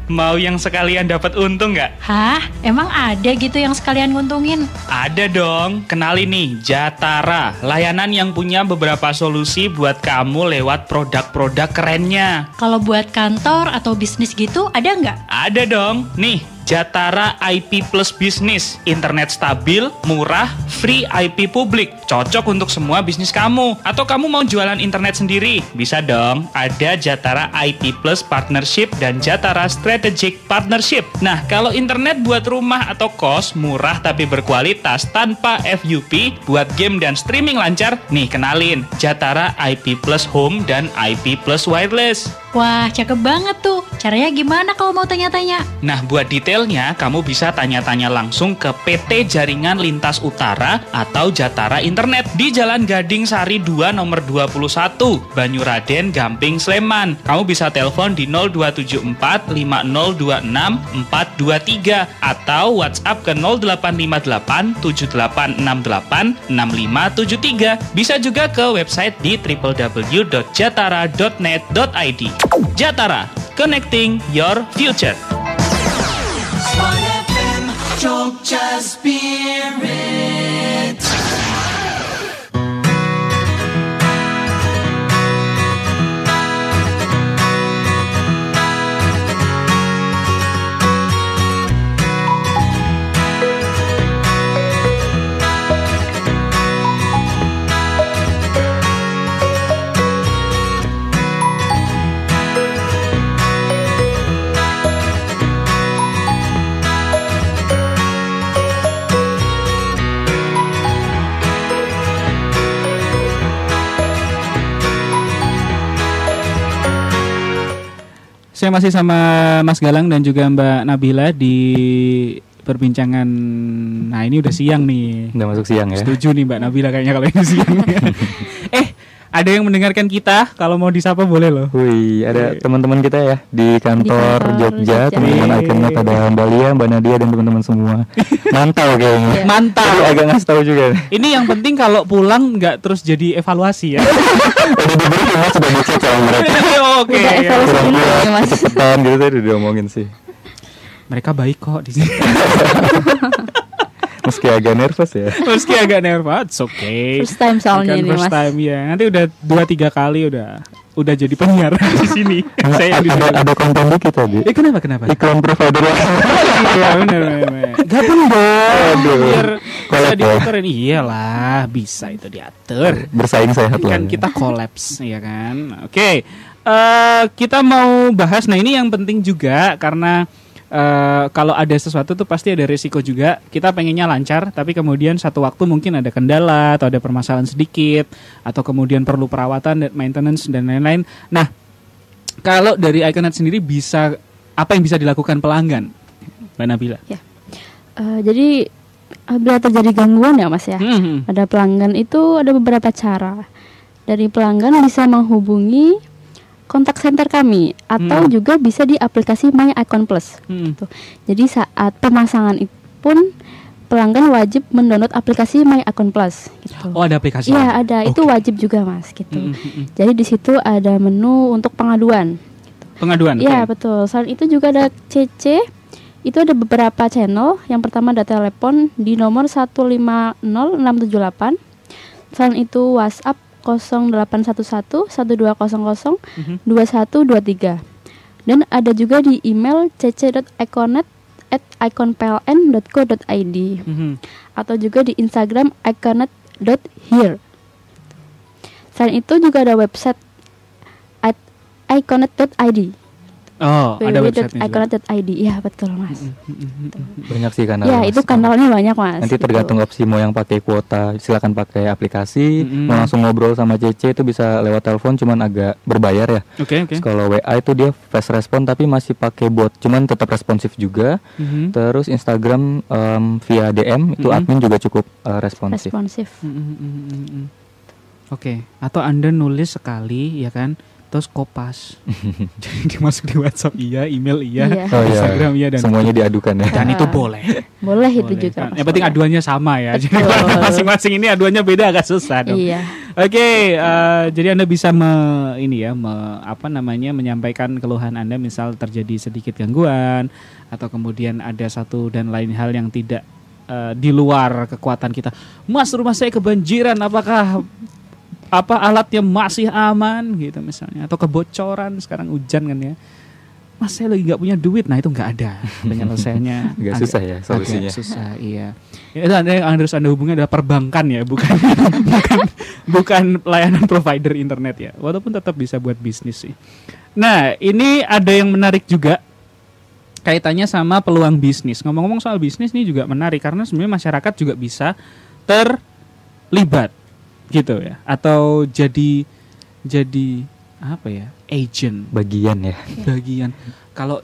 Mau yang sekalian dapat untung nggak? Hah? Emang ada gitu yang sekalian nguntungin? Ada dong, kenalin nih Jatara, layanan yang punya beberapa solusi buat kamu lewat produk-produk kerennya. Kalau buat kantor atau bisnis gitu ada nggak? Ada dong, nih Jatara IP Plus Bisnis, internet stabil, murah, free IP publik, cocok untuk semua bisnis kamu. Atau kamu mau jualan internet sendiri? Bisa dong, ada Jatara IP Plus Partnership dan Jatara Strategic Partnership. Nah, kalau internet buat rumah atau kos, murah tapi berkualitas, tanpa FUP, buat game dan streaming lancar, nih kenalin, Jatara IP Plus Home dan IP Plus Wireless. Wah, cakep banget tuh. Caranya gimana kalau mau tanya-tanya? Nah, buat detailnya, kamu bisa tanya-tanya langsung ke PT Jaringan Lintas Utara atau Jatara Internet di Jalan Gading Sari 2 nomor 21, Banyuraden, Gamping, Sleman. Kamu bisa telepon di 0274 5026 423 atau WhatsApp ke 0858 7868 6573. Bisa juga ke website di www.jatara.net.id. Jatara, connecting your future. Smart FM Jogja Spirit. Saya masih sama Mas Galang dan juga Mbak Nabila di perbincangan. Nah, ini udah siang nih. Udah masuk siang ya. Setuju nih Mbak Nabila kayaknya kalau ini siang. Ada yang mendengarkan kita, kalau mau disapa boleh loh. Wih, ada teman-teman kita ya di kantor Jogja, teman-teman Iconnet, ada Mbak Lia, Mbak Nadia dan teman-teman semua. Mantau kayaknya. Mantap. Tapi agak ngasih tahu juga. Ini yang penting kalau pulang nggak terus jadi evaluasi ya. Udah diberi ya, sudah dicek sama mereka. Oke. Udah evaluasi dulu nih, Mas. Cepetan gitu tadi diomongin sih. Mereka baik kok di sini. Meski agak nervous ya. Meski agak nervous, oke. First time soalnya Bukan ini, first Mas. time ya. Nanti udah 2-3 kali udah jadi penyiar di sini. Saya Ada konten dikit tadi. kenapa? Iklan provider. Iya benar. Gabung dong. Biar bisa Collab ya? diaturin. Iyalah, bisa itu diatur. Bersaing sehat lah. Kan kita kolaps ya kan. Oke. Kita mau bahas. Nah, ini yang penting juga karena kalau ada sesuatu tuh pasti ada risiko juga. Kita pengennya lancar, tapi kemudian satu waktu mungkin ada kendala atau ada permasalahan sedikit, atau kemudian perlu perawatan dan maintenance dan lain-lain. Nah, kalau dari Iconnet sendiri apa yang bisa dilakukan pelanggan, Mbak Nabila? Ya. Jadi bila terjadi gangguan ya Mas ya, pada pelanggan itu ada beberapa cara. Dari pelanggan bisa menghubungi kontak center kami atau juga bisa di aplikasi My Icon Plus. Gitu. Jadi saat pemasangan itu pun pelanggan wajib mendownload aplikasi My Icon Plus. Gitu. Oh, ada aplikasi? Iya ada, itu wajib juga Mas. Gitu. Jadi di situ ada menu untuk pengaduan. Pengaduan? Iya oke. betul. Selain itu juga ada CC. Itu ada beberapa channel. Yang pertama ada telepon di nomor 150678. Selain itu WhatsApp 0811 1200 2123. Dan ada juga di email cc.iconet@iconpln.co.id atau juga di Instagram iconet.here. Selain itu juga ada website iconet.id. Oh, ada website-nya juga. www.iconet.id. Iya, betul, Mas. Banyak sih kanal. Ya, Mas. itu kanalnya banyak, Mas. Nanti gitu. tergantung opsi mau yang pakai kuota, silakan pakai aplikasi. Mau langsung ngobrol sama CC itu bisa lewat telepon, cuman agak berbayar ya. Oke. Terus kalau WA itu dia fast respon tapi masih pakai bot, cuman tetap responsif juga. Terus Instagram via DM itu admin juga cukup responsif. Oke. Atau Anda nulis sekali ya kan, terus kopas. Jadi dimasuk di WhatsApp iya, email iya, Iya. Oh, iya. Instagram iya dan Semuanya diadukan ya. dan itu boleh. Boleh itu Boleh. juga. Kan, yang penting aduannya sama ya. Jadi Betul. kalau masing-masing ini aduannya beda agak susah dong. Iya. Oke, jadi Anda bisa menyampaikan keluhan Anda, misal terjadi sedikit gangguan atau kemudian ada satu dan lain hal yang tidak di luar kekuatan kita. Mas, rumah saya kebanjiran, apakah alatnya masih aman gitu misalnya, atau kebocoran, sekarang hujan kan ya. Mas, saya lagi nggak punya duit. Nah, itu nggak ada penyelesaiannya. Agak susah ya solusinya. Agak susah, iya. Ya, itu yang harus Anda hubungi adalah perbankan ya, bukan layanan provider internet ya. Walaupun tetap bisa buat bisnis sih. Nah, ini ada yang menarik juga kaitannya sama peluang bisnis. Ngomong-ngomong soal bisnis ini juga menarik karena sebenarnya masyarakat juga bisa terlibat gitu ya, atau jadi apa ya, agent, Bagian. kalau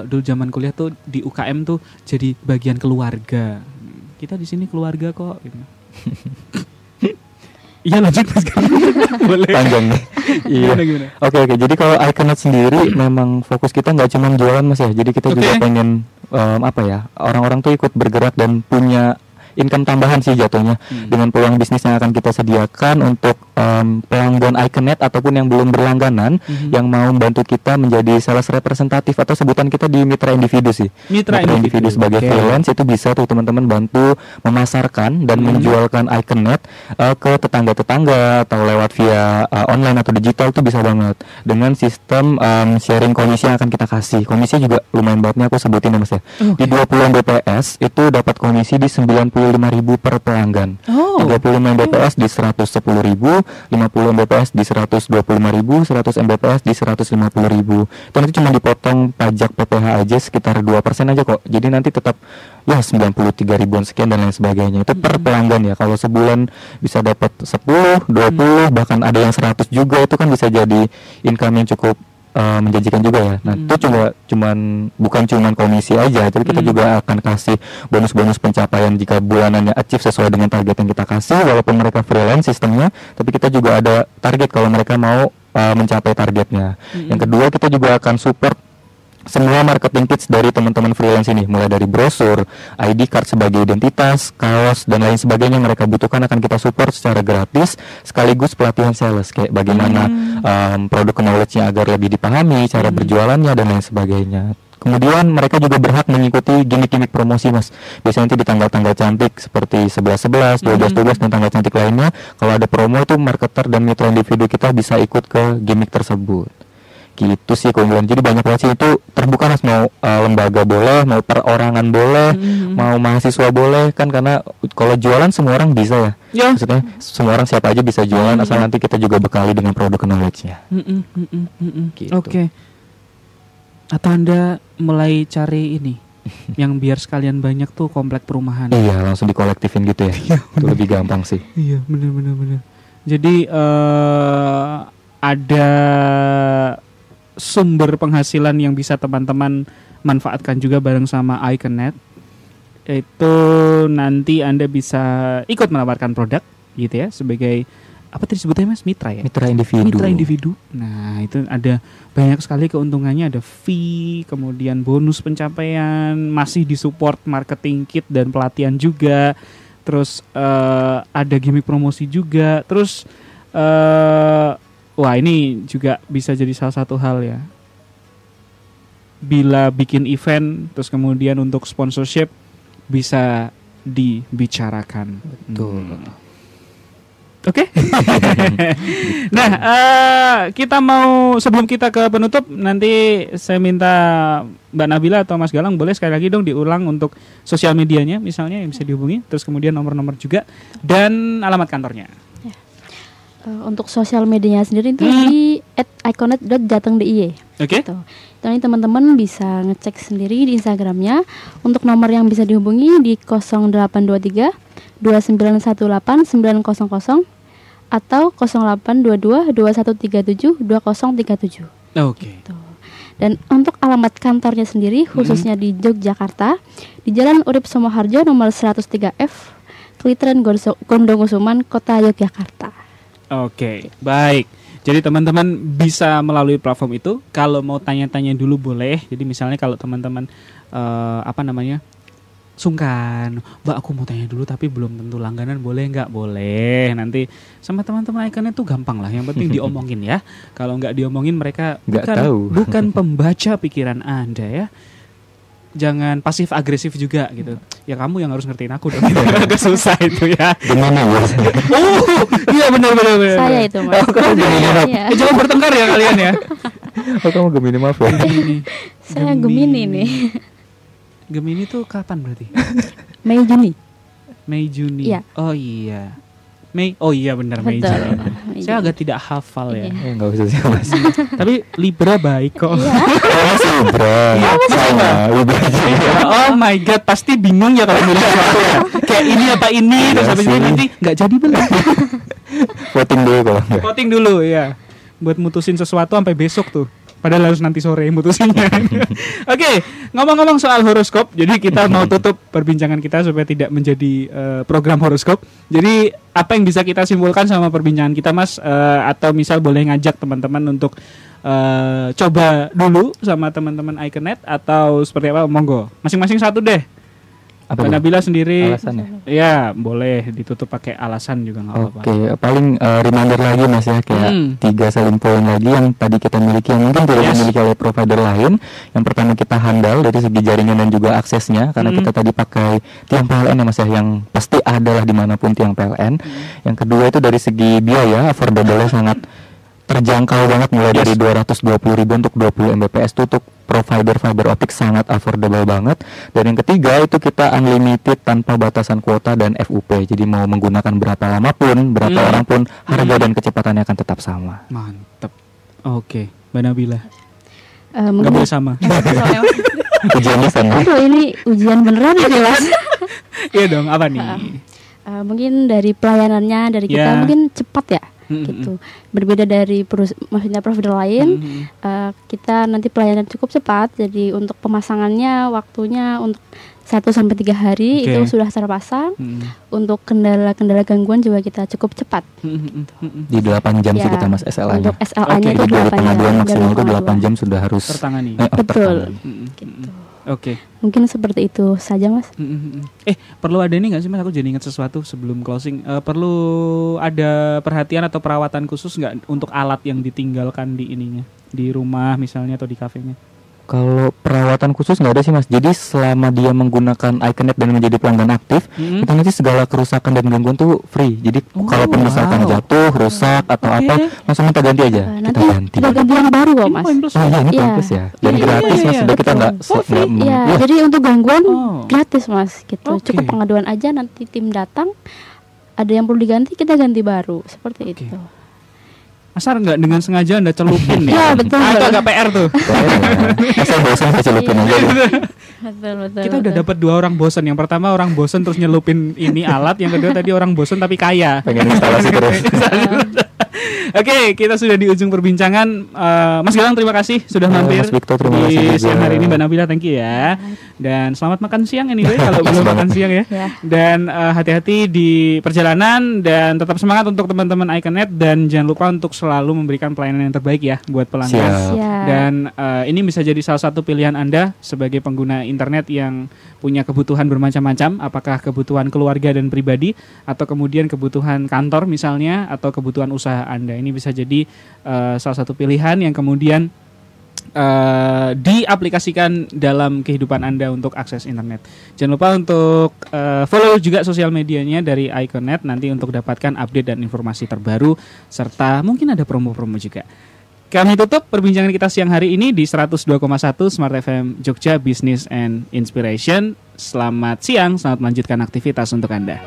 dulu zaman kuliah tuh di UKM tuh jadi bagian keluarga. Kita di sini keluarga kok gitu. Iya, lanjut Mas. Boleh. Panjang nih. Iya. Gimana? Oke. Jadi kalau Iconnet sendiri memang fokus kita nggak cuma jualan Mas ya. Jadi kita juga pengen orang-orang tuh ikut bergerak dan punya income tambahan sih jatuhnya dengan peluang bisnis yang akan kita sediakan untuk pelanggan Iconnet ataupun yang belum berlangganan yang mau membantu kita menjadi sales representatif atau sebutan kita di mitra individu sih. Mitra individu sebagai freelance itu bisa tuh teman-teman bantu memasarkan dan menjualkan Iconnet ke tetangga-tetangga atau lewat via online atau digital tuh bisa banget dengan sistem sharing komisi yang akan kita kasih. Komisi juga lumayan banget nih aku sebutin ya Mas ya. Di 20 Mbps itu dapat komisi di 95.000 per pelanggan. 30 Mbps di 110.000, 50 Mbps di 125.000, 100 Mbps di 150.000. Itu nanti cuma dipotong pajak PPh aja sekitar 2% aja kok. Jadi nanti tetap ya 93 ribuan sekian dan lain sebagainya. Itu per pelanggan ya. Kalau sebulan bisa dapat 10, 20, bahkan ada yang 100 juga, itu kan bisa jadi income yang cukup menjanjikan juga ya. Nah itu bukan cuman komisi aja, tapi kita juga akan kasih bonus-bonus pencapaian jika bulanannya achieve sesuai dengan target yang kita kasih. Walaupun mereka freelance sistemnya, tapi kita juga ada target kalau mereka mau mencapai targetnya. Yang kedua, kita juga akan support semua marketing kits dari teman-teman freelance ini, mulai dari brosur, ID card sebagai identitas, kaos dan lain sebagainya yang mereka butuhkan akan kita support secara gratis, sekaligus pelatihan sales kayak bagaimana produk knowledge-nya agar lebih dipahami, cara berjualannya dan lain sebagainya. Kemudian mereka juga berhak mengikuti gimmick-gimmick promosi, Mas. Biasanya nanti di tanggal-tanggal cantik seperti 11-11, 12-12 dan tanggal cantik lainnya, kalau ada promo itu marketer dan mitra individu kita bisa ikut ke gimmick tersebut. Gitu sih keunggulan. Jadi banyak banget sih, itu terbuka, Mas. Mau lembaga boleh, mau perorangan boleh, mau mahasiswa boleh kan, karena kalau jualan semua orang bisa ya. Maksudnya semua orang siapa aja bisa jualan asal nanti kita juga bekali dengan produk knowledge-nya. Gitu. Oke. Atau Anda mulai cari ini yang biar sekalian banyak tuh komplek perumahan. Iya, langsung dikolektifin gitu ya. Itu lebih gampang sih. Iya, benar. Jadi ada sumber penghasilan yang bisa teman-teman manfaatkan juga bareng sama Iconnet. Itu nanti Anda bisa ikut menawarkan produk gitu ya, sebagai apa tadi sebutnya, Mas? Mitra ya? Mitra individu. Nah, itu ada banyak sekali keuntungannya, ada fee, kemudian bonus pencapaian, masih disupport marketing kit dan pelatihan juga. Terus ada gimmick promosi juga. Terus wah, ini juga bisa jadi salah satu hal ya. Bila bikin event, terus kemudian untuk sponsorship bisa dibicarakan. Betul. Oke. Nah, kita mau, sebelum kita ke penutup, nanti saya minta Mbak Nabila atau Mas Galang boleh sekali lagi dong diulang untuk sosial medianya misalnya yang bisa dihubungi, terus kemudian nomor-nomor juga dan alamat kantornya. Untuk sosial medianya sendiri itu di @iconet.jateng.dy. Oke. Gitu. Nanti teman-teman bisa ngecek sendiri di Instagramnya. Untuk nomor yang bisa dihubungi di 0823 2918 900 atau 0822 2137 2037. Oke. Gitu. Dan untuk alamat kantornya sendiri khususnya di Yogyakarta, di Jalan Urip Sumoharjo nomor 103F, Klitren Gondongusuman, Kota Yogyakarta. Oke, baik. Jadi teman-teman bisa melalui platform itu. Kalau mau tanya-tanya dulu boleh. Jadi misalnya kalau teman-teman sungkan, Mbak aku mau tanya dulu tapi belum tentu langganan, boleh nggak? Boleh. Nanti sama teman-teman Iconnet tuh gampang lah. Yang penting diomongin ya. Kalau nggak diomongin mereka bukan pembaca pikiran Anda ya. Jangan pasif agresif juga gitu. Ya kamu yang harus ngertiin aku dong. Agak susah itu ya. Gimana ya? Iya benar. Saya itu, Mas. Iya. Jangan bertengkar ya kalian ya. Kamu Gemini, maaf ya. Saya Gemini nih. Gemini tuh kapan berarti? Mei Juni. Iya. Oh iya. Mei. Oh iya benar, Mei Betul. Juni. Mei Saya Juni. agak tidak hafal ya. Enggak usah sih, Mas. Tapi Libra baik kok. Libra. Libra aja. Oh my god, pasti bingung ya kalau milih sesuatu ya. Kayak ini apa ini, terus habis itu nanti nggak jadi benar. Voting dulu kalau enggak. Voting dulu ya. Buat mutusin sesuatu sampai besok tuh. Padahal harus nanti sore mutusinnya. Oke, ngomong-ngomong soal horoskop, jadi kita mau tutup perbincangan kita supaya tidak menjadi program horoskop. Jadi apa yang bisa kita simpulkan sama perbincangan kita, Mas? Atau misal boleh ngajak teman-teman untuk coba dulu sama teman-teman Iconnet atau seperti apa? Monggo, masing-masing satu deh. Apa Mbak Nabila sendiri. alasannya? Ya, boleh ditutup pakai alasan juga nggak apa-apa. Oke, paling reminder lagi Mas ya, kayak 3 selling point lagi yang tadi kita miliki yang mungkin tidak dimiliki oleh provider lain. Yang pertama, kita handal dari segi jaringan dan juga aksesnya, karena kita tadi pakai tiang PLN ya Mas ya, yang pasti adalah dimanapun tiang PLN. Yang kedua itu dari segi biaya, affordable-nya sangat terjangkau banget, mulai dari 220.000 untuk 20 Mbps itu untuk provider fiber optik sangat affordable banget. Dan yang ketiga itu kita unlimited tanpa batasan kuota dan FUP. Jadi mau menggunakan berapa lama pun, berapa orang pun, harga dan kecepatannya akan tetap sama. Mantep. Oke, Mbak Nabila. Nggak Mungkin boleh sama. Ujiannya sama. Aduh, ini ujian beneran ini, Mas. Iya dong, apa nih? Mungkin dari pelayanannya dari kita mungkin cepat ya. Gitu. Berbeda dari maksudnya provider lain, kita nanti pelayanan cukup cepat. Jadi untuk pemasangannya waktunya untuk 1-3 hari itu sudah terpasang. Untuk kendala-kendala gangguan juga kita cukup cepat. Di 8 jam sih kita Mas SLA-nya. Untuk SLA-nya itu dari 8 pengaduan jam. maksimal itu 8 jam sudah harus tertangani. Betul. Gitu. Oke. Mungkin seperti itu saja Mas. Perlu ada ini nggak sih Mas? Aku jadi ingat sesuatu sebelum closing. Perlu ada perhatian atau perawatan khusus nggak untuk alat yang ditinggalkan di ininya, di rumah misalnya atau di kafenya? Kalau perawatan khusus nggak ada sih Mas. Jadi selama dia menggunakan iConnect dan menjadi pelanggan aktif, itu nanti segala kerusakan dan gangguan tuh free. Jadi kalaupun misalkan jatuh, rusak atau apa, langsung minta ganti aja. Nanti Kita ganti. kita ganti yang baru kok Mas. Oh iya, ini bagus ya. Dan gratis Mas, sudah kita nggak Iya, jadi untuk gangguan gratis Mas. Gitu. Cukup pengaduan aja, nanti tim datang. Ada yang perlu diganti, kita ganti baru. Seperti itu. Asal nggak dengan sengaja Anda celupin ya? Iya betul. Atau agak PR tuh? Asal bosan saya celupin aja. Betul. Kita udah dapat 2 orang bosan. Yang pertama orang bosan terus nyelupin ini alat. Yang kedua tadi orang bosan tapi kaya. Pengen instalasi terus. Oke, kita sudah di ujung perbincangan. Mas Galang terima kasih sudah mampir Mas Victor, terima di kasih juga. siang hari ini. Mbak Nabila thank you ya. Dan selamat makan siang anyway kalau belum makan siang ya. Dan hati-hati di perjalanan dan tetap semangat untuk teman-teman iConnect dan jangan lupa untuk selalu memberikan pelayanan yang terbaik ya buat pelanggan. Siap. Dan ini bisa jadi salah satu pilihan Anda sebagai pengguna internet yang punya kebutuhan bermacam-macam, apakah kebutuhan keluarga dan pribadi atau kemudian kebutuhan kantor misalnya atau kebutuhan usaha Anda. Ini bisa jadi salah satu pilihan yang kemudian diaplikasikan dalam kehidupan Anda untuk akses internet. Jangan lupa untuk follow juga sosial medianya dari iConnect nanti untuk dapatkan update dan informasi terbaru serta mungkin ada promo-promo juga. Kami tutup perbincangan kita siang hari ini di 102,1 Smart FM Jogja Business and Inspiration. Selamat siang, selamat melanjutkan aktivitas untuk Anda.